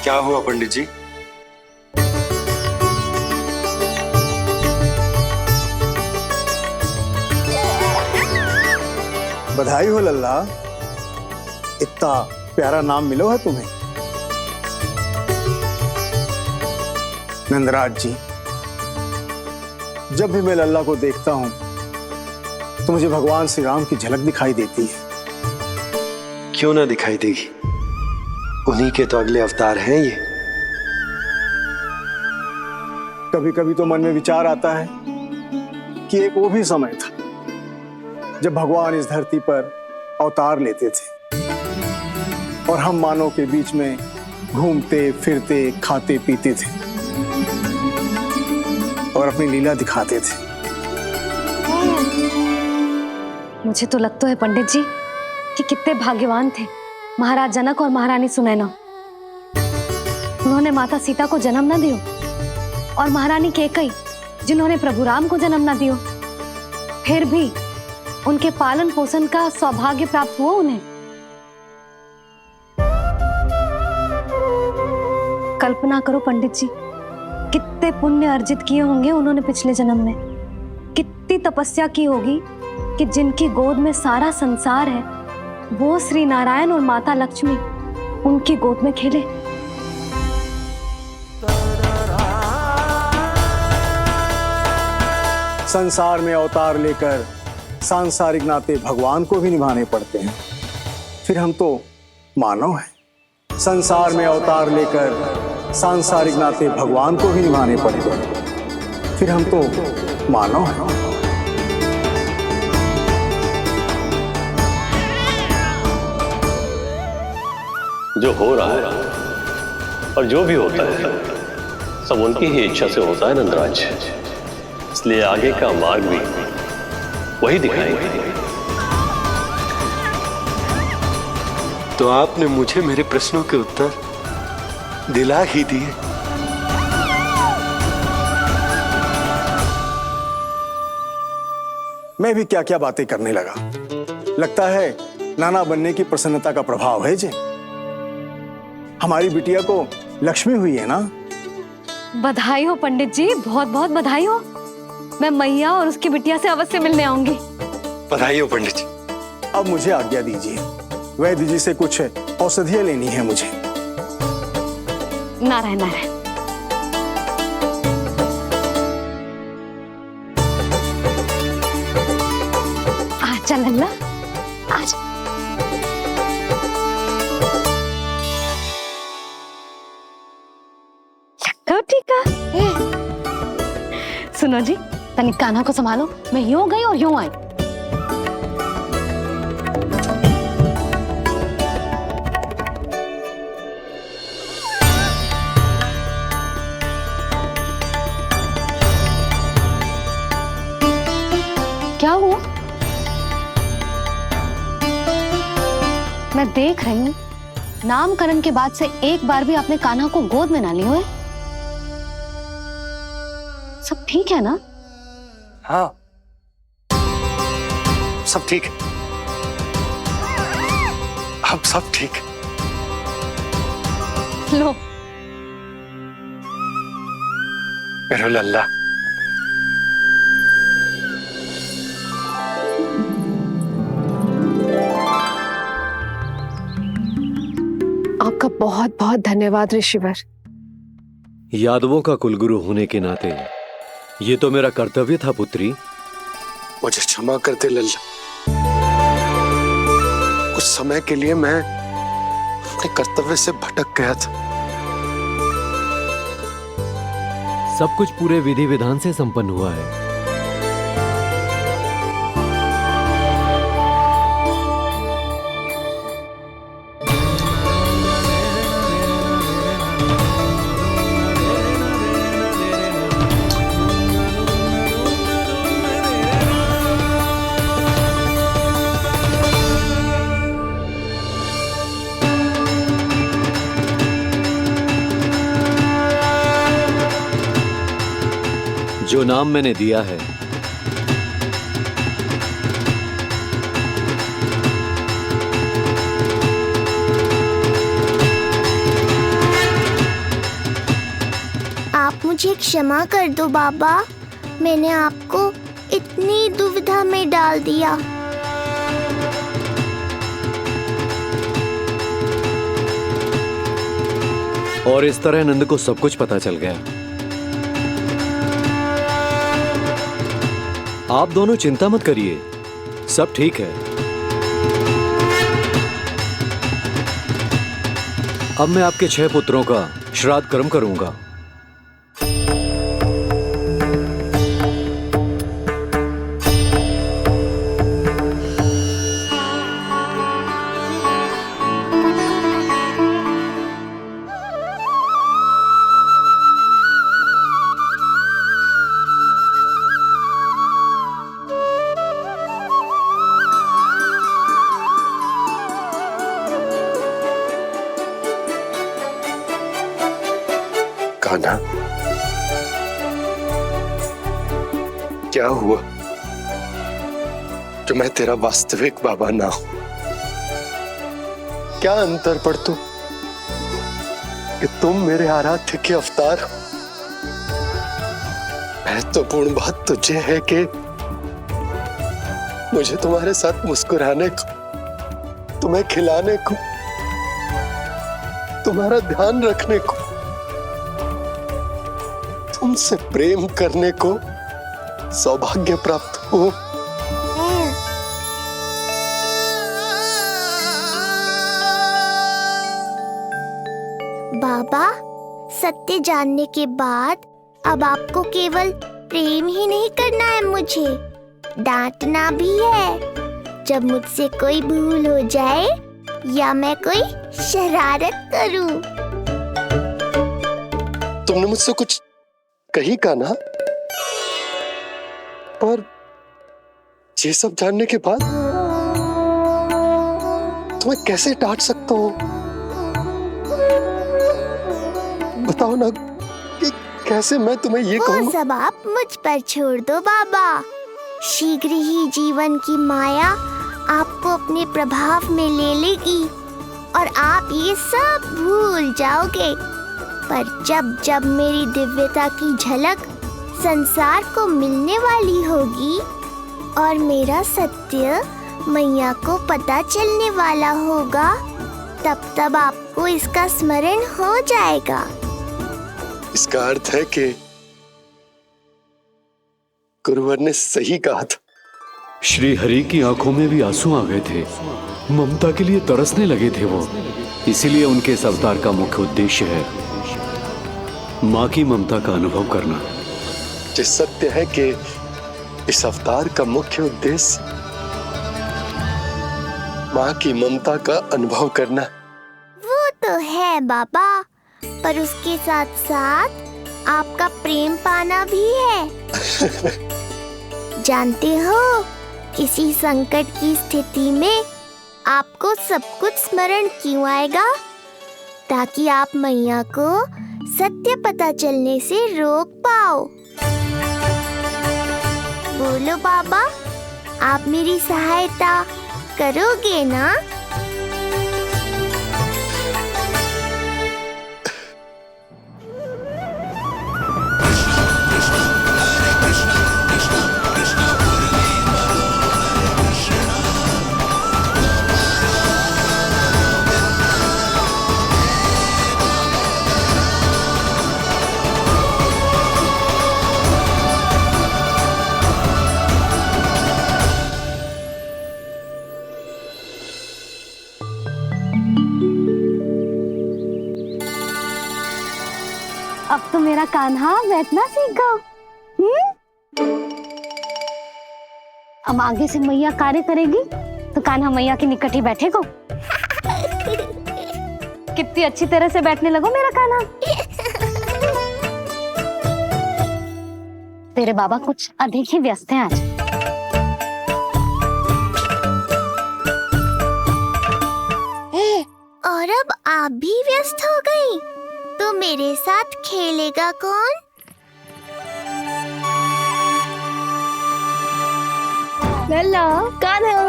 क्या हुआ पंडित जी? बधाई हो लल्ला, इतना प्यारा नाम मिलो है तुम्हें। नंदराज जी, जब भी मैं लल्ला को देखता हूं तो मुझे भगवान श्री राम की झलक दिखाई देती है। क्यों ना दिखाई देगी, उन्हीं के तो अगले अवतार हैं ये। कभी कभी तो मन में विचार आता है कि एक वो भी समय था जब भगवान इस धरती पर अवतार लेते थे और हम मानव के बीच में घूमते फिरते खाते पीते थे और अपनी लीला दिखाते थे। मुझे तो लगता है पंडित जी कि कितने भाग्यवान थे महाराज जनक और महारानी सुनैना। उन्होंने माता सीता को जन्म न दियो और महारानी कैकेयी जिन्होंने प्रभु राम को जन्म न दियो, फिर भी उनके पालन पोषण का सौभाग्य प्राप्त हुआ उन्हें। कल्पना करो पंडित जी, कितने पुण्य अर्जित किए होंगे उन्होंने पिछले जन्म में। कितनी तपस्या की होगी कि जिनकी गोद में सारा संसार है वो श्री नारायण और माता लक्ष्मी उनकी गोद में खेले। संसार में अवतार लेकर सांसारिक नाते भगवान को भी निभाने पड़ते हैं, फिर हम तो मानव हैं। संसार में अवतार लेकर सांसारिक नाते भगवान को भी निभाने पड़ते हैं, फिर हम तो मानव हैं। जो हो रहा है और जो भी होता है सब उनकी ही इच्छा से होता है नंदराज, इसलिए आगे का मार्ग भी वही दिखाएंगे। तो आपने मुझे मेरे प्रश्नों के उत्तर दिला ही दिए। मैं भी क्या क्या बातें करने लगा। लगता है नाना बनने की प्रसन्नता का प्रभाव है जे। हमारी बिटिया को लक्ष्मी हुई है ना। बधाई हो पंडित जी, बहुत बहुत बधाई हो। मैं मैया और उसकी बिटिया से अवश्य मिलने आऊंगी। बधाई हो पंडित जी। अब मुझे आज्ञा दीजिए, वैद्य जी से कुछ औषधियां लेनी है मुझे। नारायण नारायण। आजा लल्ला, आजा। टीका सुनो जी, तनिक कान्हा को संभालो। मैं यूं गई और यूं आई। क्या हुआ? मैं देख रही हूँ नामकरण के बाद से एक बार भी आपने कान्हा को गोद में ना लिया है। सब ठीक है ना? हाँ, सब ठीक है। अब सब ठीक। लो मेरा लल्ला। आपका बहुत बहुत धन्यवाद ऋषिवर। यादवों का कुलगुरु होने के नाते ये तो मेरा कर्तव्य था पुत्री। मुझे क्षमा कर दे लल्ला। कुछ समय के लिए मैं अपने कर्तव्य से भटक गया था। सब कुछ पूरे विधि विधान से संपन्न हुआ है। जो नाम मैंने दिया है, आप मुझे क्षमा कर दो बाबा, मैंने आपको इतनी दुविधा में डाल दिया। और इस तरह नंद को सब कुछ पता चल गया। आप दोनों चिंता मत करिए, सब ठीक है। अब मैं आपके 6 पुत्रों का श्राद्ध कर्म करूंगा। कान्हा, क्या हुआ जो मैं तेरा वास्तविक बाबा ना हूं? क्या अंतर पड़ तू कि तुम मेरे आराध्य के अवतार हो? महत्वपूर्ण बात तुझे है कि मुझे तुम्हारे साथ मुस्कुराने को, तुम्हें खिलाने को, तुम्हारा ध्यान रखने को, तुमसे प्रेम करने को सौभाग्य प्राप्त हो। बाबा, सत्य जानने के बाद अब आपको केवल प्रेम ही नहीं करना है, मुझे डांटना भी है जब मुझसे कोई भूल हो जाए या मैं कोई शरारत करूं। तुमने मुझसे कुछ कही कान्हा, पर ये सब जानने के बाद तुम्हें कैसे डांट सकता हूं? बताओ ना कि कैसे मैं तुम्हें ये कहूं? सब आप मुझ पर छोड़ दो बाबा, शीघ्र ही जीवन की माया आपको अपने प्रभाव में ले लेगी और आप ये सब भूल जाओगे। पर जब जब मेरी दिव्यता की झलक संसार को मिलने वाली होगी और मेरा सत्य मैया को पता चलने वाला होगा, तब तब आपको इसका स्मरण हो जाएगा। इसका अर्थ है कि गुरुवर ने सही कहा था। श्री हरि की आंखों में भी आंसू आ गए थे, ममता के लिए तरसने लगे थे वो। इसीलिए उनके इस अवतार का मुख्य उद्देश्य है माँ की ममता का अनुभव करना। जो सत्य है कि इस अवतार का मुख्य उद्देश्य माँ की ममता का अनुभव करना। वो तो है बाबा, पर उसके साथ साथ आपका प्रेम पाना भी है। जानते हो, किसी संकट की स्थिति में आपको सब कुछ स्मरण क्यों आएगा? ताकि आप मैया को सत्य पता चलने से रोक पाओ। बोलो बाबा, आप मेरी सहायता करोगे ना? अब तो मेरा कान्हा बैठना सीख गया। अब आगे से मैया कार्य करेगी तो कान्हा मैया के निकट ही बैठेगा। कितनी अच्छी तरह से बैठने लगो मेरा कान्हा। तेरे बाबा कुछ अधिक ही व्यस्त हैं आज। और अब आप भी व्यस्त हो गई, तो मेरे साथ खेलेगा कौन? लल्ला, कान्हा,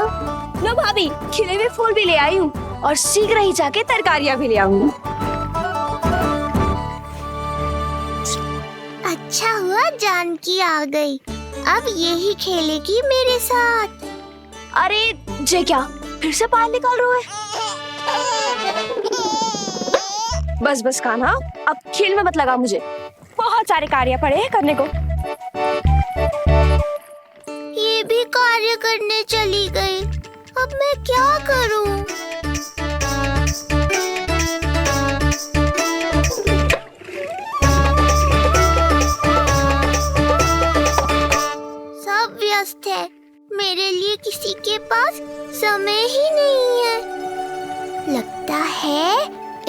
लो भाभी, खिले हुए फूल भी ले आई हूँ और शीघ्र ही जाके तरकारियाँ भी ले आऊंगी। अच्छा हुआ जानकी आ गई, अब यही खेलेगी मेरे साथ। अरे जे क्या, फिर से पानी निकाल रहे हो? बस बस कान्हा, अब खेल में मत लगा मुझे, बहुत सारे कार्य पड़े हैं करने को। ये भी कार्य करने चली गई, अब मैं क्या करूं? सब व्यस्त है, मेरे लिए किसी के पास समय ही नहीं है। लगता है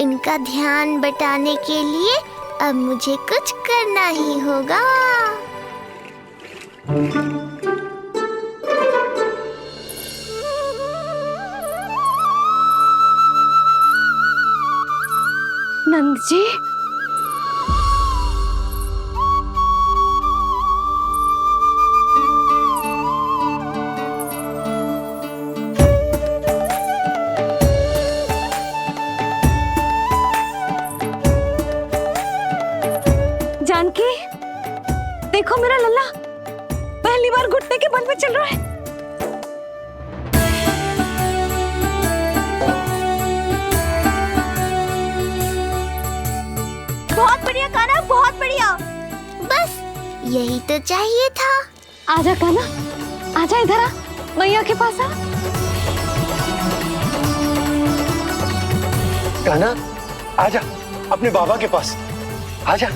इनका ध्यान बटाने के लिए अब मुझे कुछ करना ही होगा। नंद जी, जानकी, देखो मेरा लल्ला पहली बार घुटने के बल पे चल रहा है। बहुत बढ़िया कान्हा, बहुत बढ़िया। बस यही तो चाहिए था। आजा कान्हा, आजा इधर आ, मैया के पास आ। कान्हा, आजा अपने बाबा के पास, आजा।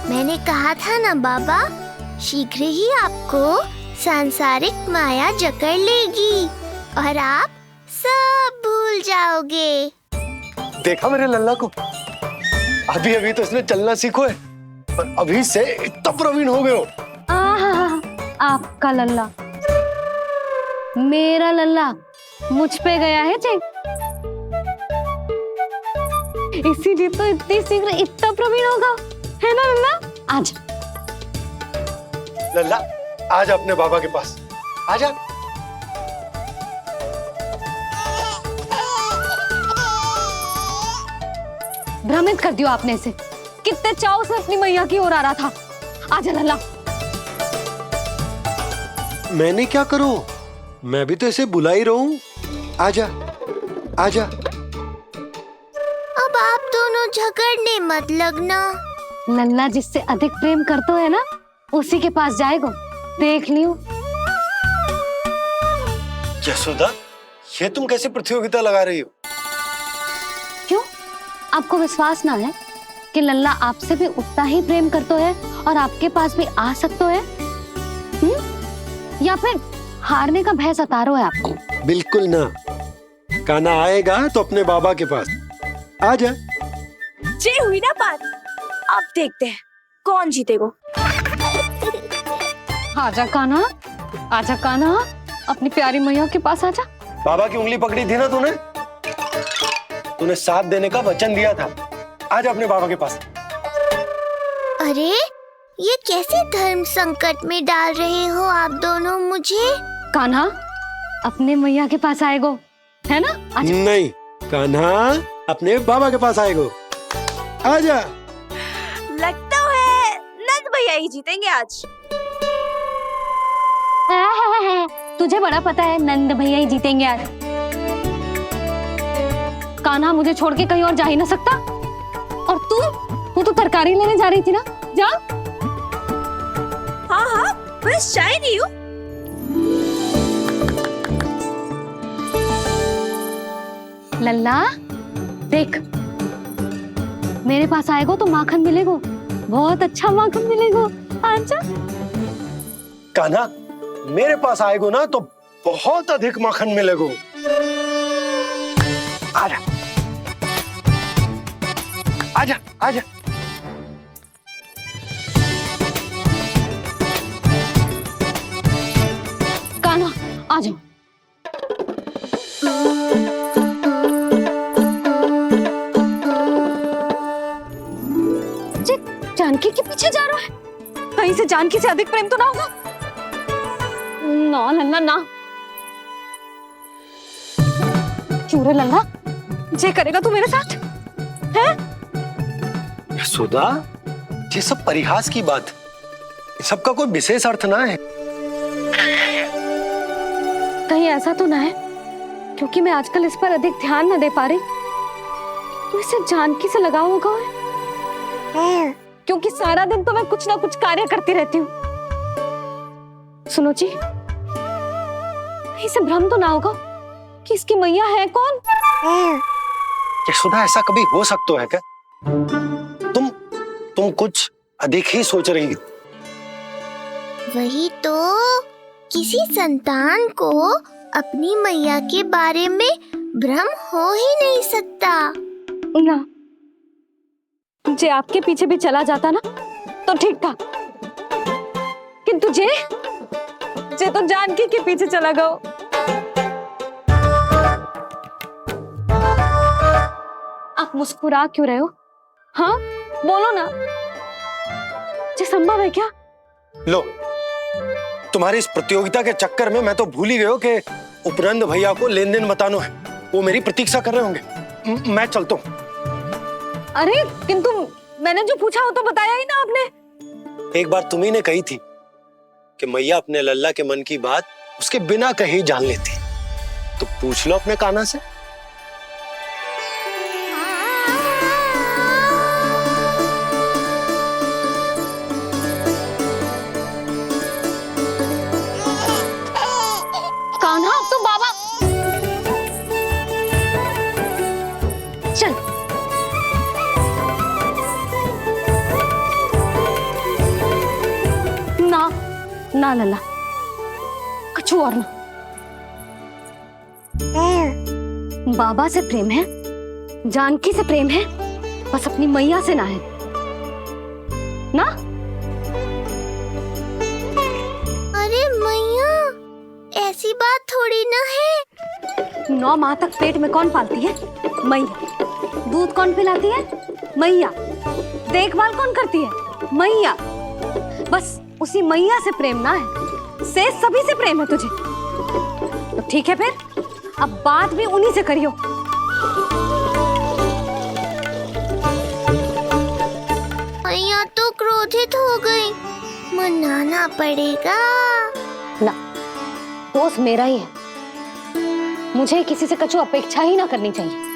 मैंने कहा था ना बाबा, शीघ्र ही आपको सांसारिक माया जकड़ लेगी और आप सब भूल जाओगे। देखा मेरे लल्ला को, अभी अभी तो इसने चलना सीखो है, पर अभी से इतना प्रवीण हो गए हो। आपका लल्ला, मेरा लल्ला मुझ पे गया है जी, इसीलिए तो इतनी शीघ्र इतना प्रवीण होगा, है ना लल्ला? आजा लल्ला, आजा अपने बाबा के पास, आजा। भ्रमित कर दियो आपने इसे, कितने चाव से अपनी मैया की ओर आ रहा था। आजा लल्ला। मैंने क्या करूं, मैं भी तो इसे बुला ही रहा हूं। आजा, आजा। अब आप दोनों झगड़ने मत लगना। लल्ला जिससे अधिक प्रेम करते है ना, उसी के पास जाएगो, देख लियो। यशोदा, ये तुम कैसे प्रतियोगिता लगा रही हो? क्यों, आपको विश्वास ना है कि लल्ला आपसे भी उतना ही प्रेम करता है और आपके पास भी आ सकता है? या फिर हारने का भय सता रहा है आपको? बिल्कुल ना, कान्हा आएगा तो अपने बाबा के पास, आजा। जे हुई ना बात, अब देखते हैं कौन जीतेगा। आजा कान्हा, आजा कान्हा, अपनी प्यारी मैया के पास आजा। बाबा की उंगली पकड़ी थी ना तूने साथ देने का वचन दिया था, आजा अपने बाबा के पास। अरे ये कैसे धर्म संकट में डाल रहे हो आप दोनों मुझे? कान्हा अपने मैया के पास आएगो, है ना? आजा। नहीं, कान्हा अपने बाबा के पास आएगो, आजा। लगता है नंद भैया ही जीतेंगे आज। तुझे बड़ा पता है नंद भैया ही जीतेंगे आज। कान्हा मुझे छोड़ के कहीं और जा ही ना सकता। और तू तो तरकारी लेने जा रही थी ना, जा। हाँ हाँ, बस जा ही रही हूँ। लल्ला देख, मेरे पास आएगो तो माखन मिलेगो, बहुत अच्छा माखन मिलेगो। आजा। कान्हा, मेरे पास आएगो ना तो बहुत अधिक माखन मिलेगो। आजा आजा आजा। कान्हा आ जाओ। जानकी के पीछे जा रहा है, कहीं से जानकी से अधिक प्रेम तो ना होगा? ना लल्ला ना। क्यों रे लल्ला, जे करेगा तू मेरे साथ है? सुधा, ये सब परिहास की बात, सबका कोई विशेष अर्थ ना है। कहीं ऐसा तो ना है क्योंकि मैं आजकल इस पर अधिक ध्यान न दे पा रही तो इसे जानकी से लगाव होगा है? क्योंकि सारा दिन तो मैं कुछ ना कुछ कार्य करती रहती हूँ। सुनो जी, इसे भ्रम तो ना होगा कि इसकी मैया है कौन? क्या सुधा, ऐसा कभी हो सकता है क्या? तुम कुछ अधिक ही सोच रही हो। वही तो, किसी संतान को अपनी मैया के बारे में भ्रम हो ही नहीं सकता ना। जे आपके पीछे भी चला जाता ना तो ठीक था, किंतु जे तो जानकी के पीछे चला गया। आप मुस्कुरा क्यों रहे हो? हाँ बोलो ना, जे संभव है क्या? लो, तुम्हारी इस प्रतियोगिता के चक्कर में मैं तो भूल ही गया कि उपनंद भैया को लेन देन बताना है। वो मेरी प्रतीक्षा कर रहे होंगे। मैं चलता हूँ। अरे किंतु मैंने जो पूछा वो तो बताया ही ना आपने। एक बार तुम्ही ने कही थी कि मैया अपने लल्ला के मन की बात उसके बिना कहे जान लेती, तो पूछ लो अपने कान्हा से। कान्हा अब तो बाबा चल। ना लल्ला, कुछ और ना। बाबा से प्रेम है, जानकी से प्रेम है, बस अपनी मैया से ना है ना। अरे मैया, ऐसी बात थोड़ी ना है। 9 माह तक पेट में कौन पालती है? मैया। दूध कौन पिलाती है? मैया। देखभाल कौन करती है? मैया। बस उसी मैया से प्रेम ना है, से सभी से प्रेम है तुझे। तो ठीक है फिर, अब बात भी उन्हीं से करियो। मैया तो क्रोधित हो गई, मनाना पड़ेगा ना। दोस्त मेरा ही है, मुझे किसी से कछु अपेक्षा ही ना करनी चाहिए।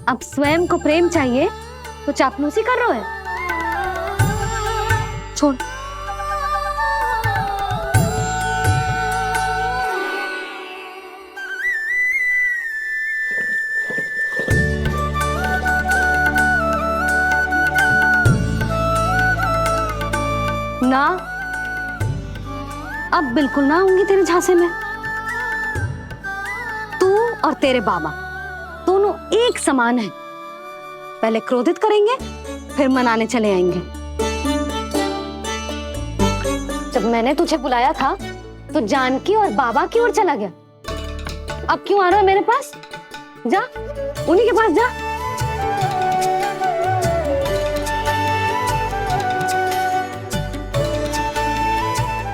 अब स्वयं को प्रेम चाहिए तो चापलूसी कर रहे हो? छोड़। ना, अब बिल्कुल ना आऊंगी तेरे झांसे में। तू और तेरे बाबा दोनों एक समान हैं। पहले क्रोधित करेंगे, फिर मनाने चले आएंगे। जब मैंने तुझे बुलाया था तो जानकी और बाबा की ओर चला गया। अब क्यों आ रहा है मेरे पास? जा, उन्हीं के पास जा।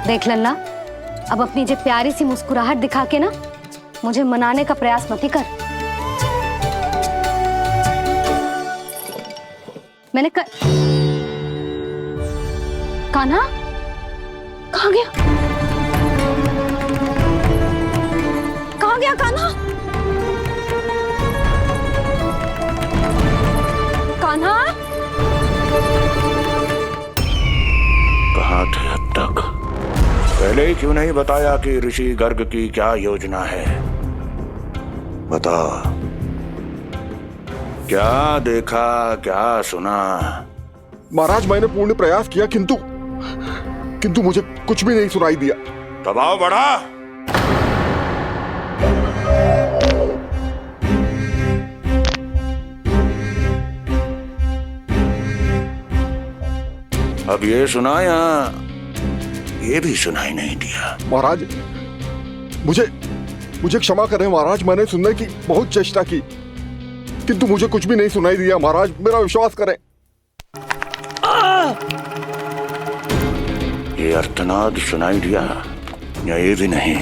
देख लल्ला, अब अपनी जे प्यारी सी मुस्कुराहट दिखा के ना मुझे मनाने का प्रयास मत ही कर। मैंने कान्हा कहाँ गया? गया कान्हा? कान्हा? कहाँ थे अब तक? पहले ही क्यों नहीं बताया कि ऋषि गर्ग की क्या योजना है? बता, क्या देखा, क्या सुना? महाराज, मैंने पूर्ण प्रयास किया किंतु मुझे कुछ भी नहीं सुनाई दिया। दबाव बढ़ा। अब ये सुना या ये भी सुनाई नहीं दिया? महाराज, मुझे क्षमा करें महाराज, मैंने सुनने की बहुत चेष्टा की किंतु मुझे कुछ भी नहीं सुनाई दिया। महाराज, मेरा विश्वास करें। ये अर्थनाद सुनाई दिया या ये भी नहीं?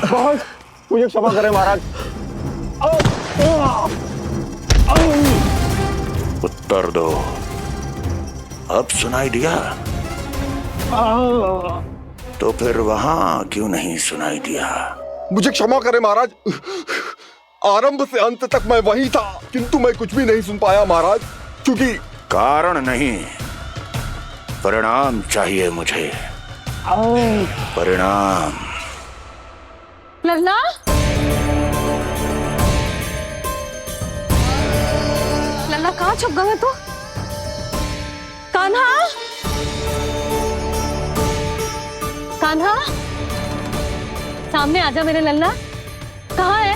महाराज, मुझे क्षमा करें महाराज। उत्तर दो, अब सुनाई दिया? तो फिर वहां क्यों नहीं सुनाई दिया? मुझे क्षमा करें महाराज, आरंभ से अंत तक मैं वहीं था किंतु मैं कुछ भी नहीं सुन पाया महाराज, क्योंकि कारण नहीं, परिणाम चाहिए मुझे। परिणाम। लल्ला? लल्ला कहाँ छुप गए तू? कान्हा? कान्हा? सामने आजा मेरे लल्ला, कहाँ है?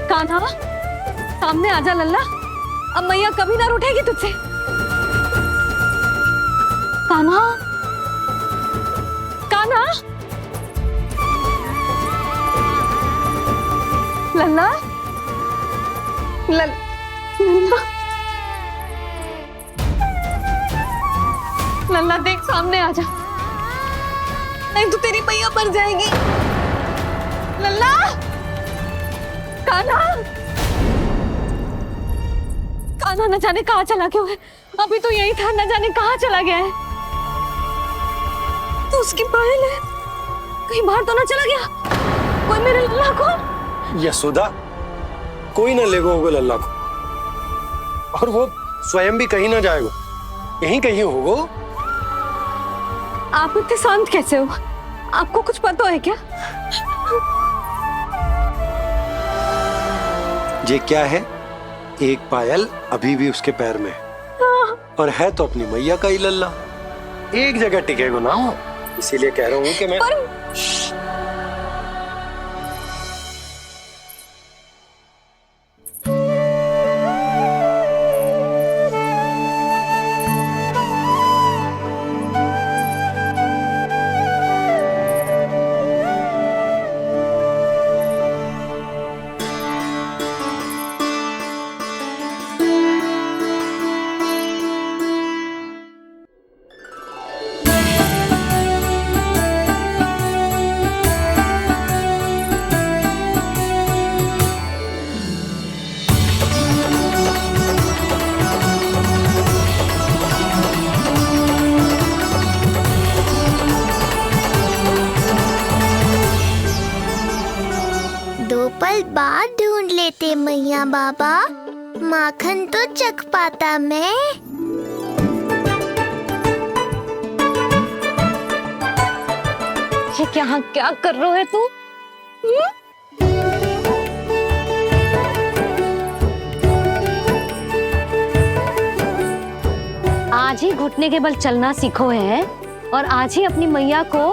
कान्हा, सामने आजा लल्ला, अब मैया कभी ना रूठेगी तुझसे। कान्हा? कान्हा? लल्ला? लल्ला? लल्ला देख, सामने आ जा, नहीं तो तेरी मैया मर जाएगी। लल्ला? कान्हा? कान्हा न जाने कहाँ चला गया है, अभी तो यही था, न जाने कहाँ चला गया है। तो उसकी पायल है, कहीं बाहर तो ना चला गया कोई मेरे लल्ला को? यशोदा, कोई ना लेगा होगा लल्ला को, और वो स्वयं भी कहीं ना जाएगा, यहीं कहीं होगा। आप इतने शांत कैसे हो? आपको कुछ पता है क्या? ये क्या है? एक पायल अभी भी उसके पैर में है, और है तो अपनी मैया का ही लल्ला, एक जगह टिकेगा ना वो, इसीलिए कह रहा हूँ कि मैं पल बाद ढूंढ लेते मैया बाबा, माखन तो चख पाता मैं। ये क्या कर रहे है तू? आज ही घुटने के बल चलना सीखो है और आज ही अपनी मैया को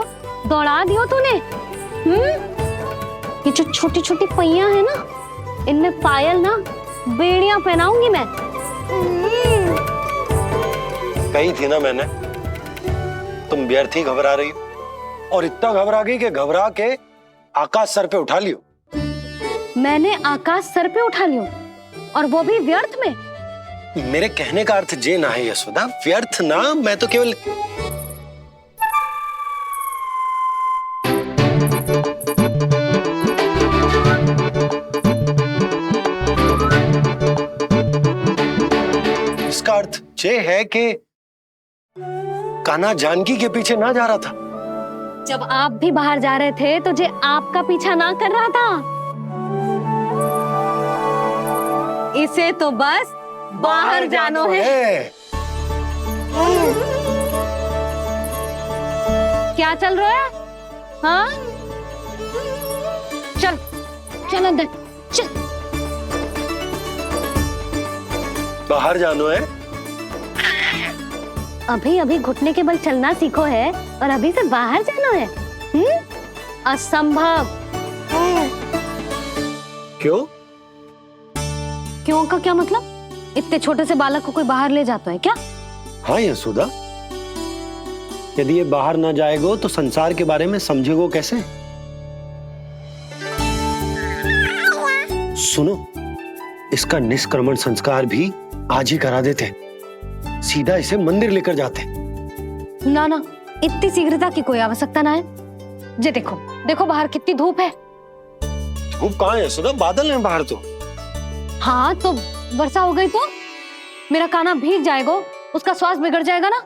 दौड़ा दियो तूने। ये जो छोटी छोटी पैया है ना, इनमें पायल ना बेड़ियां पहनाऊंगी मैं। कही थी ना मैंने, तुम व्यर्थ ही घबरा रही हो, और इतना घबरा गई कि घबरा के आकाश सर पे उठा लियो। मैंने आकाश सर पे उठा लियो, और वो भी व्यर्थ में? मेरे कहने का अर्थ जे ना है यशोदा, व्यर्थ ना, मैं तो केवल इसका अर्थ ये है कि कान्हा जानकी के पीछे ना जा रहा था? जब आप भी बाहर जा रहे थे तो जे आपका पीछा ना कर रहा था। इसे तो बस बाहर जानो है। क्या चल रहा है? हाँ, चल चल अंदर चल। बाहर जानो है? अभी अभी घुटने के बल चलना सीखो है और अभी से बाहर जाना है? असंभव। क्यों? क्यों का क्या मतलब? इतने छोटे से बालक को कोई बाहर ले जाता है क्या? हाँ यशोदा, यदि ये बाहर ना जाएगो तो संसार के बारे में समझेगो कैसे? सुनो, इसका निष्क्रमण संस्कार भी आज ही करा देते, सीधा इसे मंदिर लेकर जाते। ना ना, इतनी शीघ्रता की कोई आवश्यकता ना है। जे देखो देखो बाहर कितनी धूप है। धूप कहाँ है यशोदा? बादल है बाहर तो। हाँ तो वर्षा हो गई तो मेरा कान्हा भीग जाएगा, उसका स्वास्थ्य बिगड़ जाएगा ना।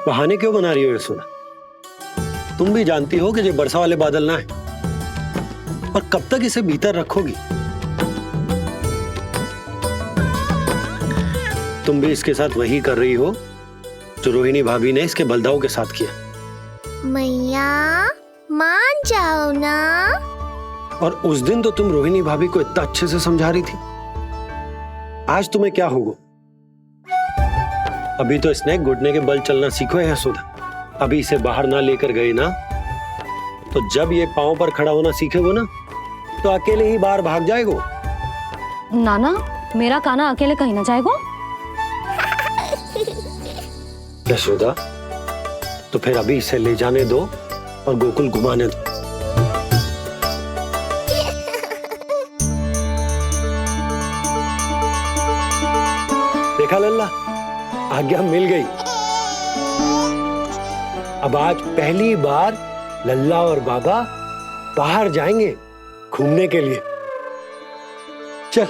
बहाने क्यों बना रही हो यशोदा? तुम भी जानती हो कि ये वर्षा वाले बादल ना है, और कब तक इसे भीतर रखोगी? तुम भी इसके साथ वही कर रही हो जो रोहिणी भाभी ने इसके बलदाऊ के साथ किया। मैया मान जाओ ना। और उस दिन तो तुम रोहिणी भाभी को इतना अच्छे से समझा रही थी, आज तुम्हें क्या होगा? अभी तो इसने घुटने के बल चलना सीखो है यशोदा। अभी इसे बाहर ना लेकर गए ना, तो जब ये पांव पर खड़ा होना सीखेगो ना, तो अकेले ही बाहर भाग जाएगो। नाना, मेरा कान्हा अकेले कहीं ना जाएगा। यशोदा, तो फिर अभी इसे ले जाने दो और गोकुल घुमाने दो। देखा लल्ला, आज्ञा मिल गई। अब आज पहली बार लल्ला और बाबा बाहर जाएंगे घूमने के लिए। चल,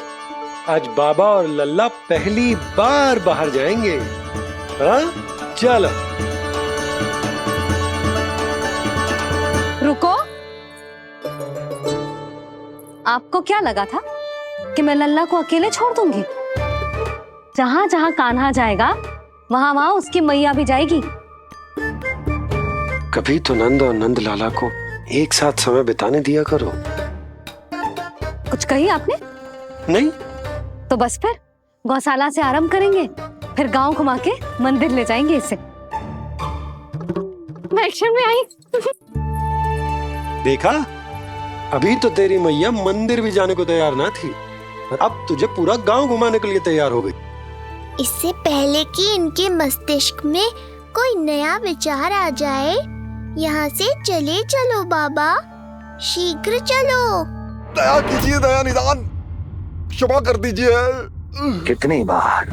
आज बाबा और लल्ला पहली बार बाहर जाएंगे। हाँ, चलो। रुको, आपको क्या लगा था कि मैं लल्ला को अकेले छोड़ दूंगी? जहां जहां कान्हा जाएगा वहां वहां उसकी मैया भी जाएगी। कभी तो नंद और नंद लाला को एक साथ समय बिताने दिया करो। कुछ कही आपने? नहीं। तो बस फिर गौशाला से आरंभ करेंगे, फिर गांव घुमा के मंदिर ले जाएंगे इसे। मैं एक्शन में आई। देखा, अभी तो तेरी मैया मंदिर भी जाने को तैयार ना थी, और अब तुझे पूरा गांव घुमाने के लिए तैयार हो गई। इससे पहले कि इनके मस्तिष्क में कोई नया विचार आ जाए, यहाँ से चले चलो बाबा, शीघ्र चलो। दया कीजिए, दया निदान, क्षमा कर दीजिए। कितनी बार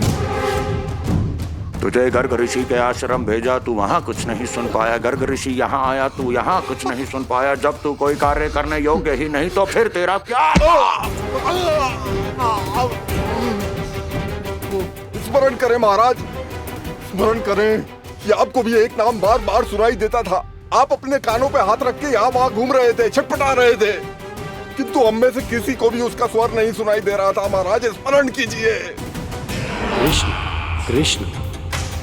तुझे गर्ग ऋषि के आश्रम भेजा, तू वहाँ कुछ नहीं सुन पाया। गर्ग ऋषि यहाँ आया, तू यहाँ कुछ नहीं सुन पाया। जब तू कोई कार्य करने योग्य ही नहीं, तो फिर तेरा क्या? स्मरण करें महाराज, स्मरण करें कि आपको भी एक नाम बार बार सुनाई देता था। आप अपने कानों पे हाथ रख के यहाँ वहाँ घूम रहे थे, छटपटा रहे थे, किंतु हम में से किसी को भी उसका स्वर नहीं सुनाई दे रहा था। महाराज, स्मरण कीजिए। कृष्ण कृष्ण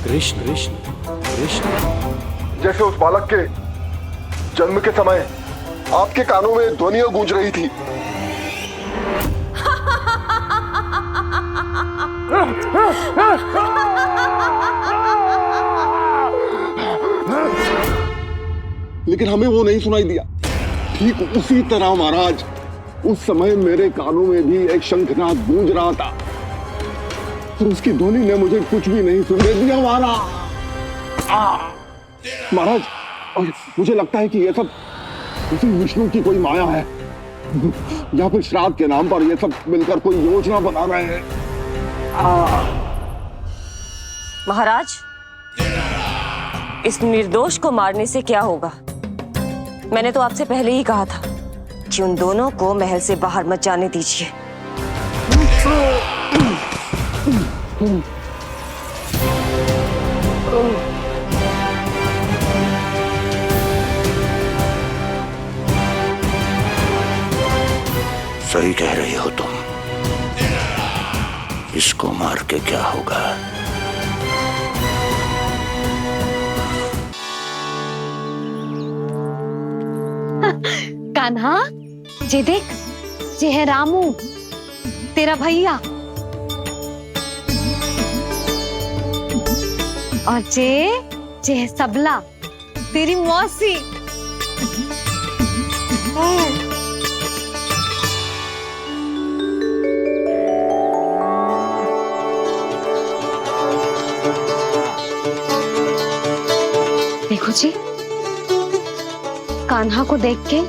कृष्ण कृष्ण कृष्ण। जैसे उस बालक के जन्म के समय आपके कानों में ध्वनियां गूंज रही थी। लेकिन हमें वो नहीं सुनाई दिया। ठीक उसी तरह महाराज, उस समय मेरे कानों में भी एक शंखनाद गूंज रहा था, और उसकी ध्वनि ने मुझे कुछ भी नहीं सुनने दिया। महाराज, और मुझे लगता है कि ये सब उसी विष्णु की कोई माया है, या फिर श्राद्ध के नाम पर ये सब मिलकर कोई योजना बना रहे हैं। महाराज, इस निर्दोष को मारने से क्या होगा? मैंने तो आपसे पहले ही कहा था कि उन दोनों को महल से बाहर मत जाने दीजिए। सही कह रही हो तुम। इसको मार के क्या होगा? कान्हा, जे देख, जे है रामू, तेरा भैया। और जे है सबला, तेरी मौसी। देखो जी, कान्हा को देख के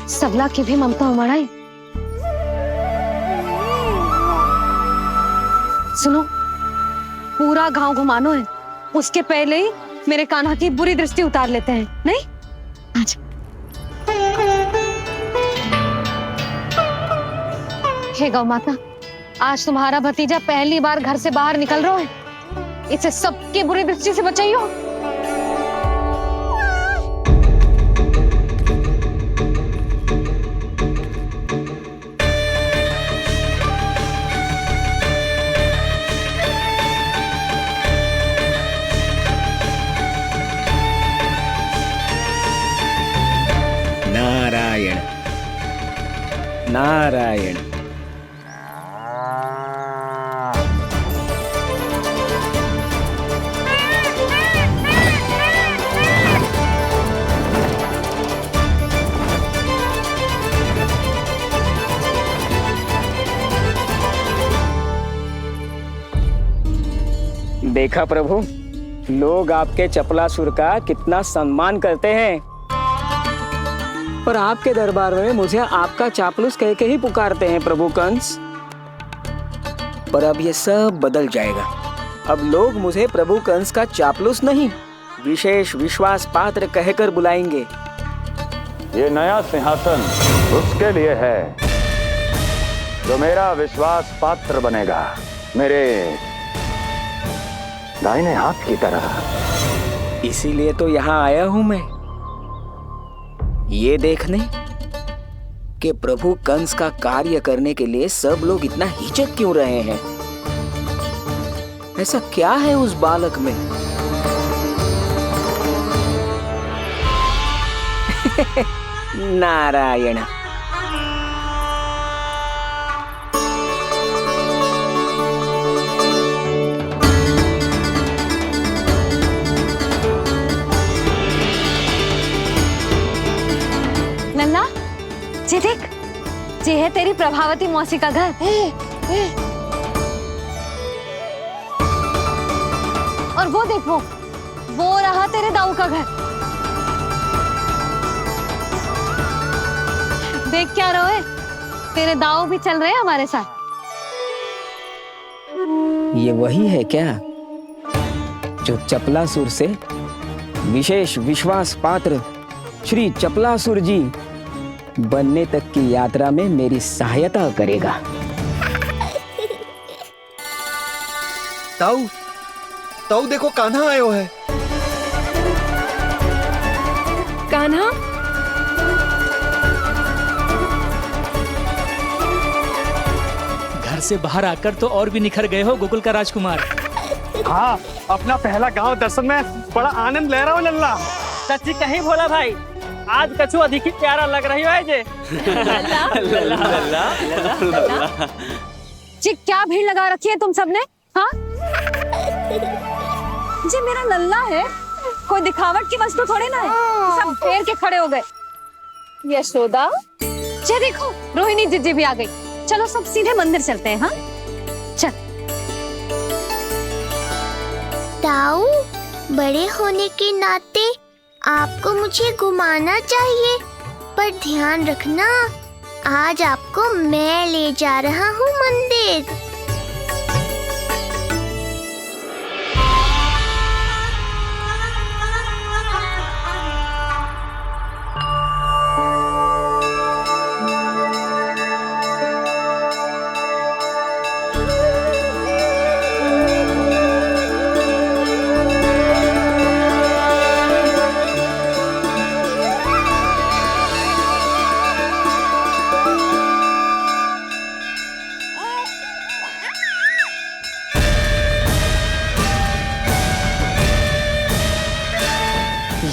सबला की भी ममता उमड़ आई। सुनो, पूरा गांव घुमानो है, उसके पहले ही मेरे कान्हा की बुरी दृष्टि उतार लेते हैं, नहीं? अच्छा। हे गौ माता, आज तुम्हारा भतीजा पहली बार घर से बाहर निकल रहा है, इसे सबके बुरी दृष्टि से बचाइयो। नारायण नारायण। देखा प्रभु, लोग आपके चपलासुर का कितना सम्मान करते हैं, पर आपके दरबार में मुझे आपका चापलूस कह के ही पुकारते हैं प्रभु कंस। पर अब ये सब बदल जाएगा। अब लोग मुझे प्रभु कंस का चापलूस नहीं, विशेष विश्वास पात्र कहकर बुलाएंगे। ये नया सिंहासन उसके लिए है जो मेरा विश्वास पात्र बनेगा, मेरे दाहिने हाथ की तरह। इसीलिए तो यहाँ आया हूं मैं, ये देखने कि प्रभु कंस का कार्य करने के लिए सब लोग इतना हिचक क्यों रहे हैं। ऐसा क्या है उस बालक में? नारायण। नन्ना, जे देख, जे है तेरी प्रभावती मौसी का घर। और वो देखो, वो रहा तेरे दाऊ का घर। देख क्या रहे, तेरे दाऊ भी चल रहे हैं हमारे साथ। ये वही है क्या जो चपलासुर से विशेष विश्वास पात्र श्री चपलासुर जी बनने तक की यात्रा में मेरी सहायता करेगा? ताऊ, ताऊ देखो कान्हा आयो है। कान्हा, घर से बाहर आकर तो और भी निखर गए हो गोकुल का राजकुमार। हाँ, अपना पहला गांव दर्शन में बड़ा आनंद ले रहा हूँ लल्ला। सच्ची कहीं भोला भाई, आज कछु अधिक ही प्यारा लग रही है जे। जी क्या भीड़ लगा रखी है तुम सबने? हाँ, जी मेरा लल्ला है, कोई दिखावट की वस्तु थोड़ी ना है। सब पैर के खड़े हो गए। यशोदा, जी देखो रोहिणी जीजी भी आ गई। चलो सब सीधे मंदिर चलते हैं। हाँ चल। ताऊ, बड़े होने के नाते आपको मुझे घुमाना चाहिए, पर ध्यान रखना, आज आपको मैं ले जा रहा हूँ मंदिर।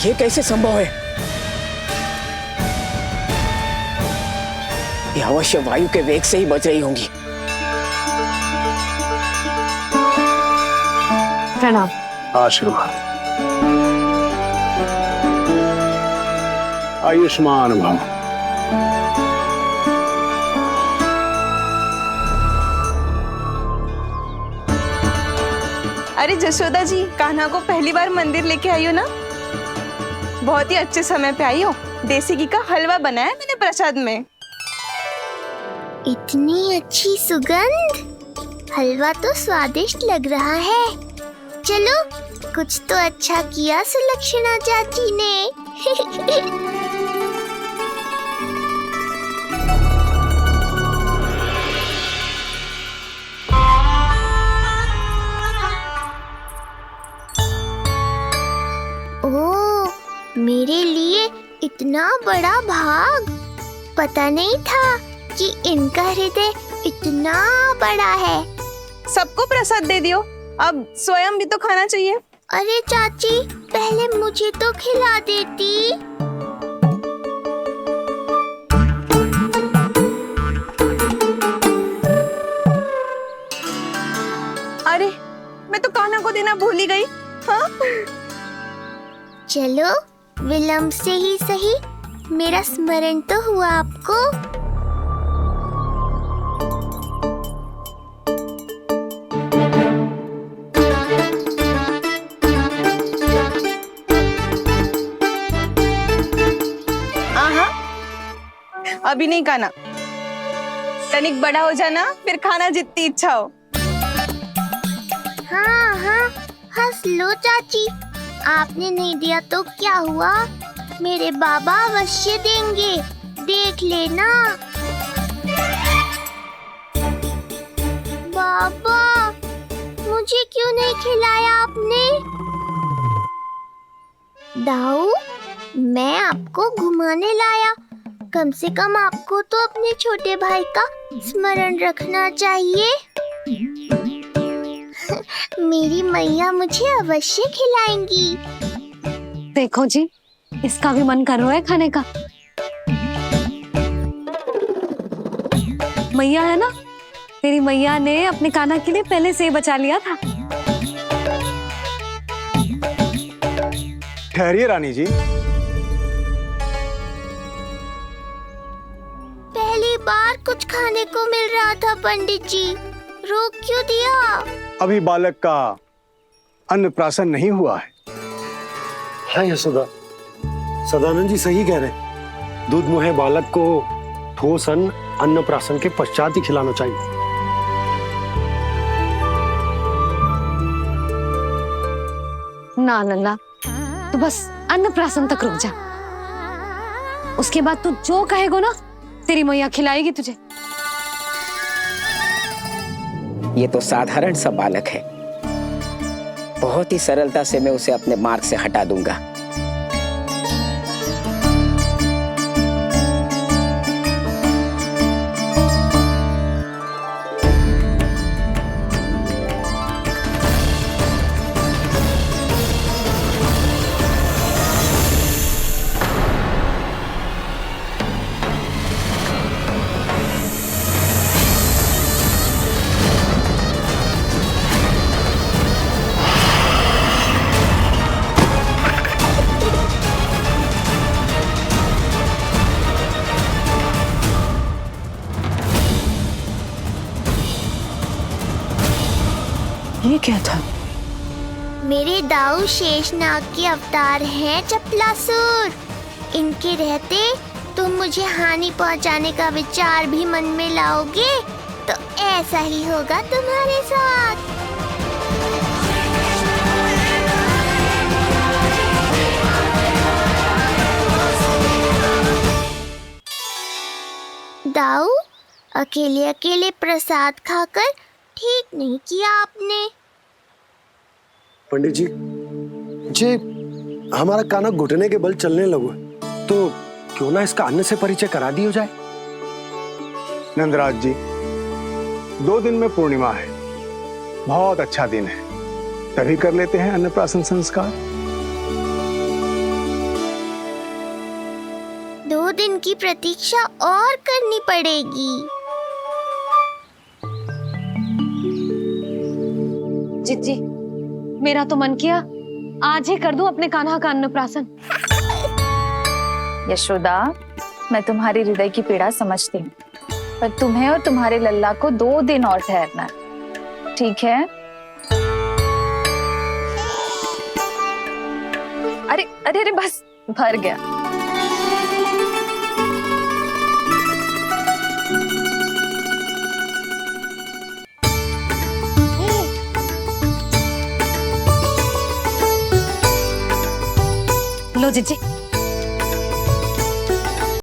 ये कैसे संभव है? ये अवश्य वायु के वेग से ही बच रही होंगी। प्रणाम। आशीर्वाद। आयुष्मान भव। अरे जशोदा जी, कान्हा को पहली बार मंदिर लेके आई हो ना? बहुत ही अच्छे समय पे आई हो। देसी घी का हलवा बनाया मैंने प्रसाद में। इतनी अच्छी सुगंध, हलवा तो स्वादिष्ट लग रहा है। चलो, कुछ तो अच्छा किया सुलक्षणा चाची ने। ओह, मेरे लिए इतना बड़ा भाग। पता नहीं था कि इनका हृदय इतना बड़ा है। सबको प्रसाद दे दियो, अब स्वयं भी तो खाना चाहिए। अरे चाची, पहले मुझे तो खिला देती। अरे, मैं तो कान्हा को देना भूल ही गई। हाँ? चलो, विलंब से ही सही, मेरा स्मरण तो हुआ आपको। अभी नहीं खाना, तनिक बड़ा हो जाना, फिर खाना जितनी इच्छा हो। हाँ हाँ, हंस लो चाची। आपने नहीं दिया तो क्या हुआ, मेरे बाबा अवश्य देंगे, देख लेना। बाबा, मुझे क्यों नहीं खिलाया आपने? दाऊ, मैं आपको घुमाने लाया। कम से कम आपको तो अपने छोटे भाई का स्मरण रखना चाहिए। मेरी मैया मुझे अवश्य खिलाएंगी। देखो जी, इसका भी मन कर रहा है खाने का। मैया है ना, तेरी मैया ने अपने कान्हा के लिए पहले से ही बचा लिया था। ठहरिए रानी जी। पहली बार कुछ खाने को मिल रहा था पंडित जी, रोक क्यों दिया? अभी बालक का अन्नप्राशन नहीं हुआ है। हाँ यशोदा, सदानंद जी सही कह रहे। दूध मुहे बालक को ठोस अन्नप्राशन के पश्चात ही खिलाना चाहिए। ना लल्ला, तो बस अन्नप्राशन तक रुक जा। उसके बाद तू जो कहेगो ना, तेरी मैया खिलाएगी तुझे। ये तो साधारण सा बालक है, बहुत ही सरलता से मैं उसे अपने मार्ग से हटा दूंगा। ये क्या था? मेरे दाऊ शेषनाग के अवतार हैं चपलासुर। इनके रहते तुम मुझे हानि पहुंचाने का विचार भी मन में लाओगे तो ऐसा ही होगा तुम्हारे साथ। दाऊ, अकेले अकेले प्रसाद खाकर ठीक नहीं किया आपने। पंडित जी, जे हमारा कान्हा घुटने के बल चलने लगो, तो क्यों ना इसका अन्न से परिचय करा दिया जाए। नंदराज जी, 2 दिन में पूर्णिमा है, बहुत अच्छा दिन है, तभी कर लेते हैं अन्नप्राशन संस्कार। की प्रतीक्षा और करनी पड़ेगी। जिज्जी, मेरा तो मन किया आज ही कर दूं अपने कान्हा का अन्नप्राशन। यशोदा, मैं तुम्हारी हृदय की पीड़ा समझती हूँ, पर तुम्हें और तुम्हारे लल्ला को 2 दिन और ठहरना है, ठीक है? अरे अरे अरे, बस भर गया। लो जिज्जी,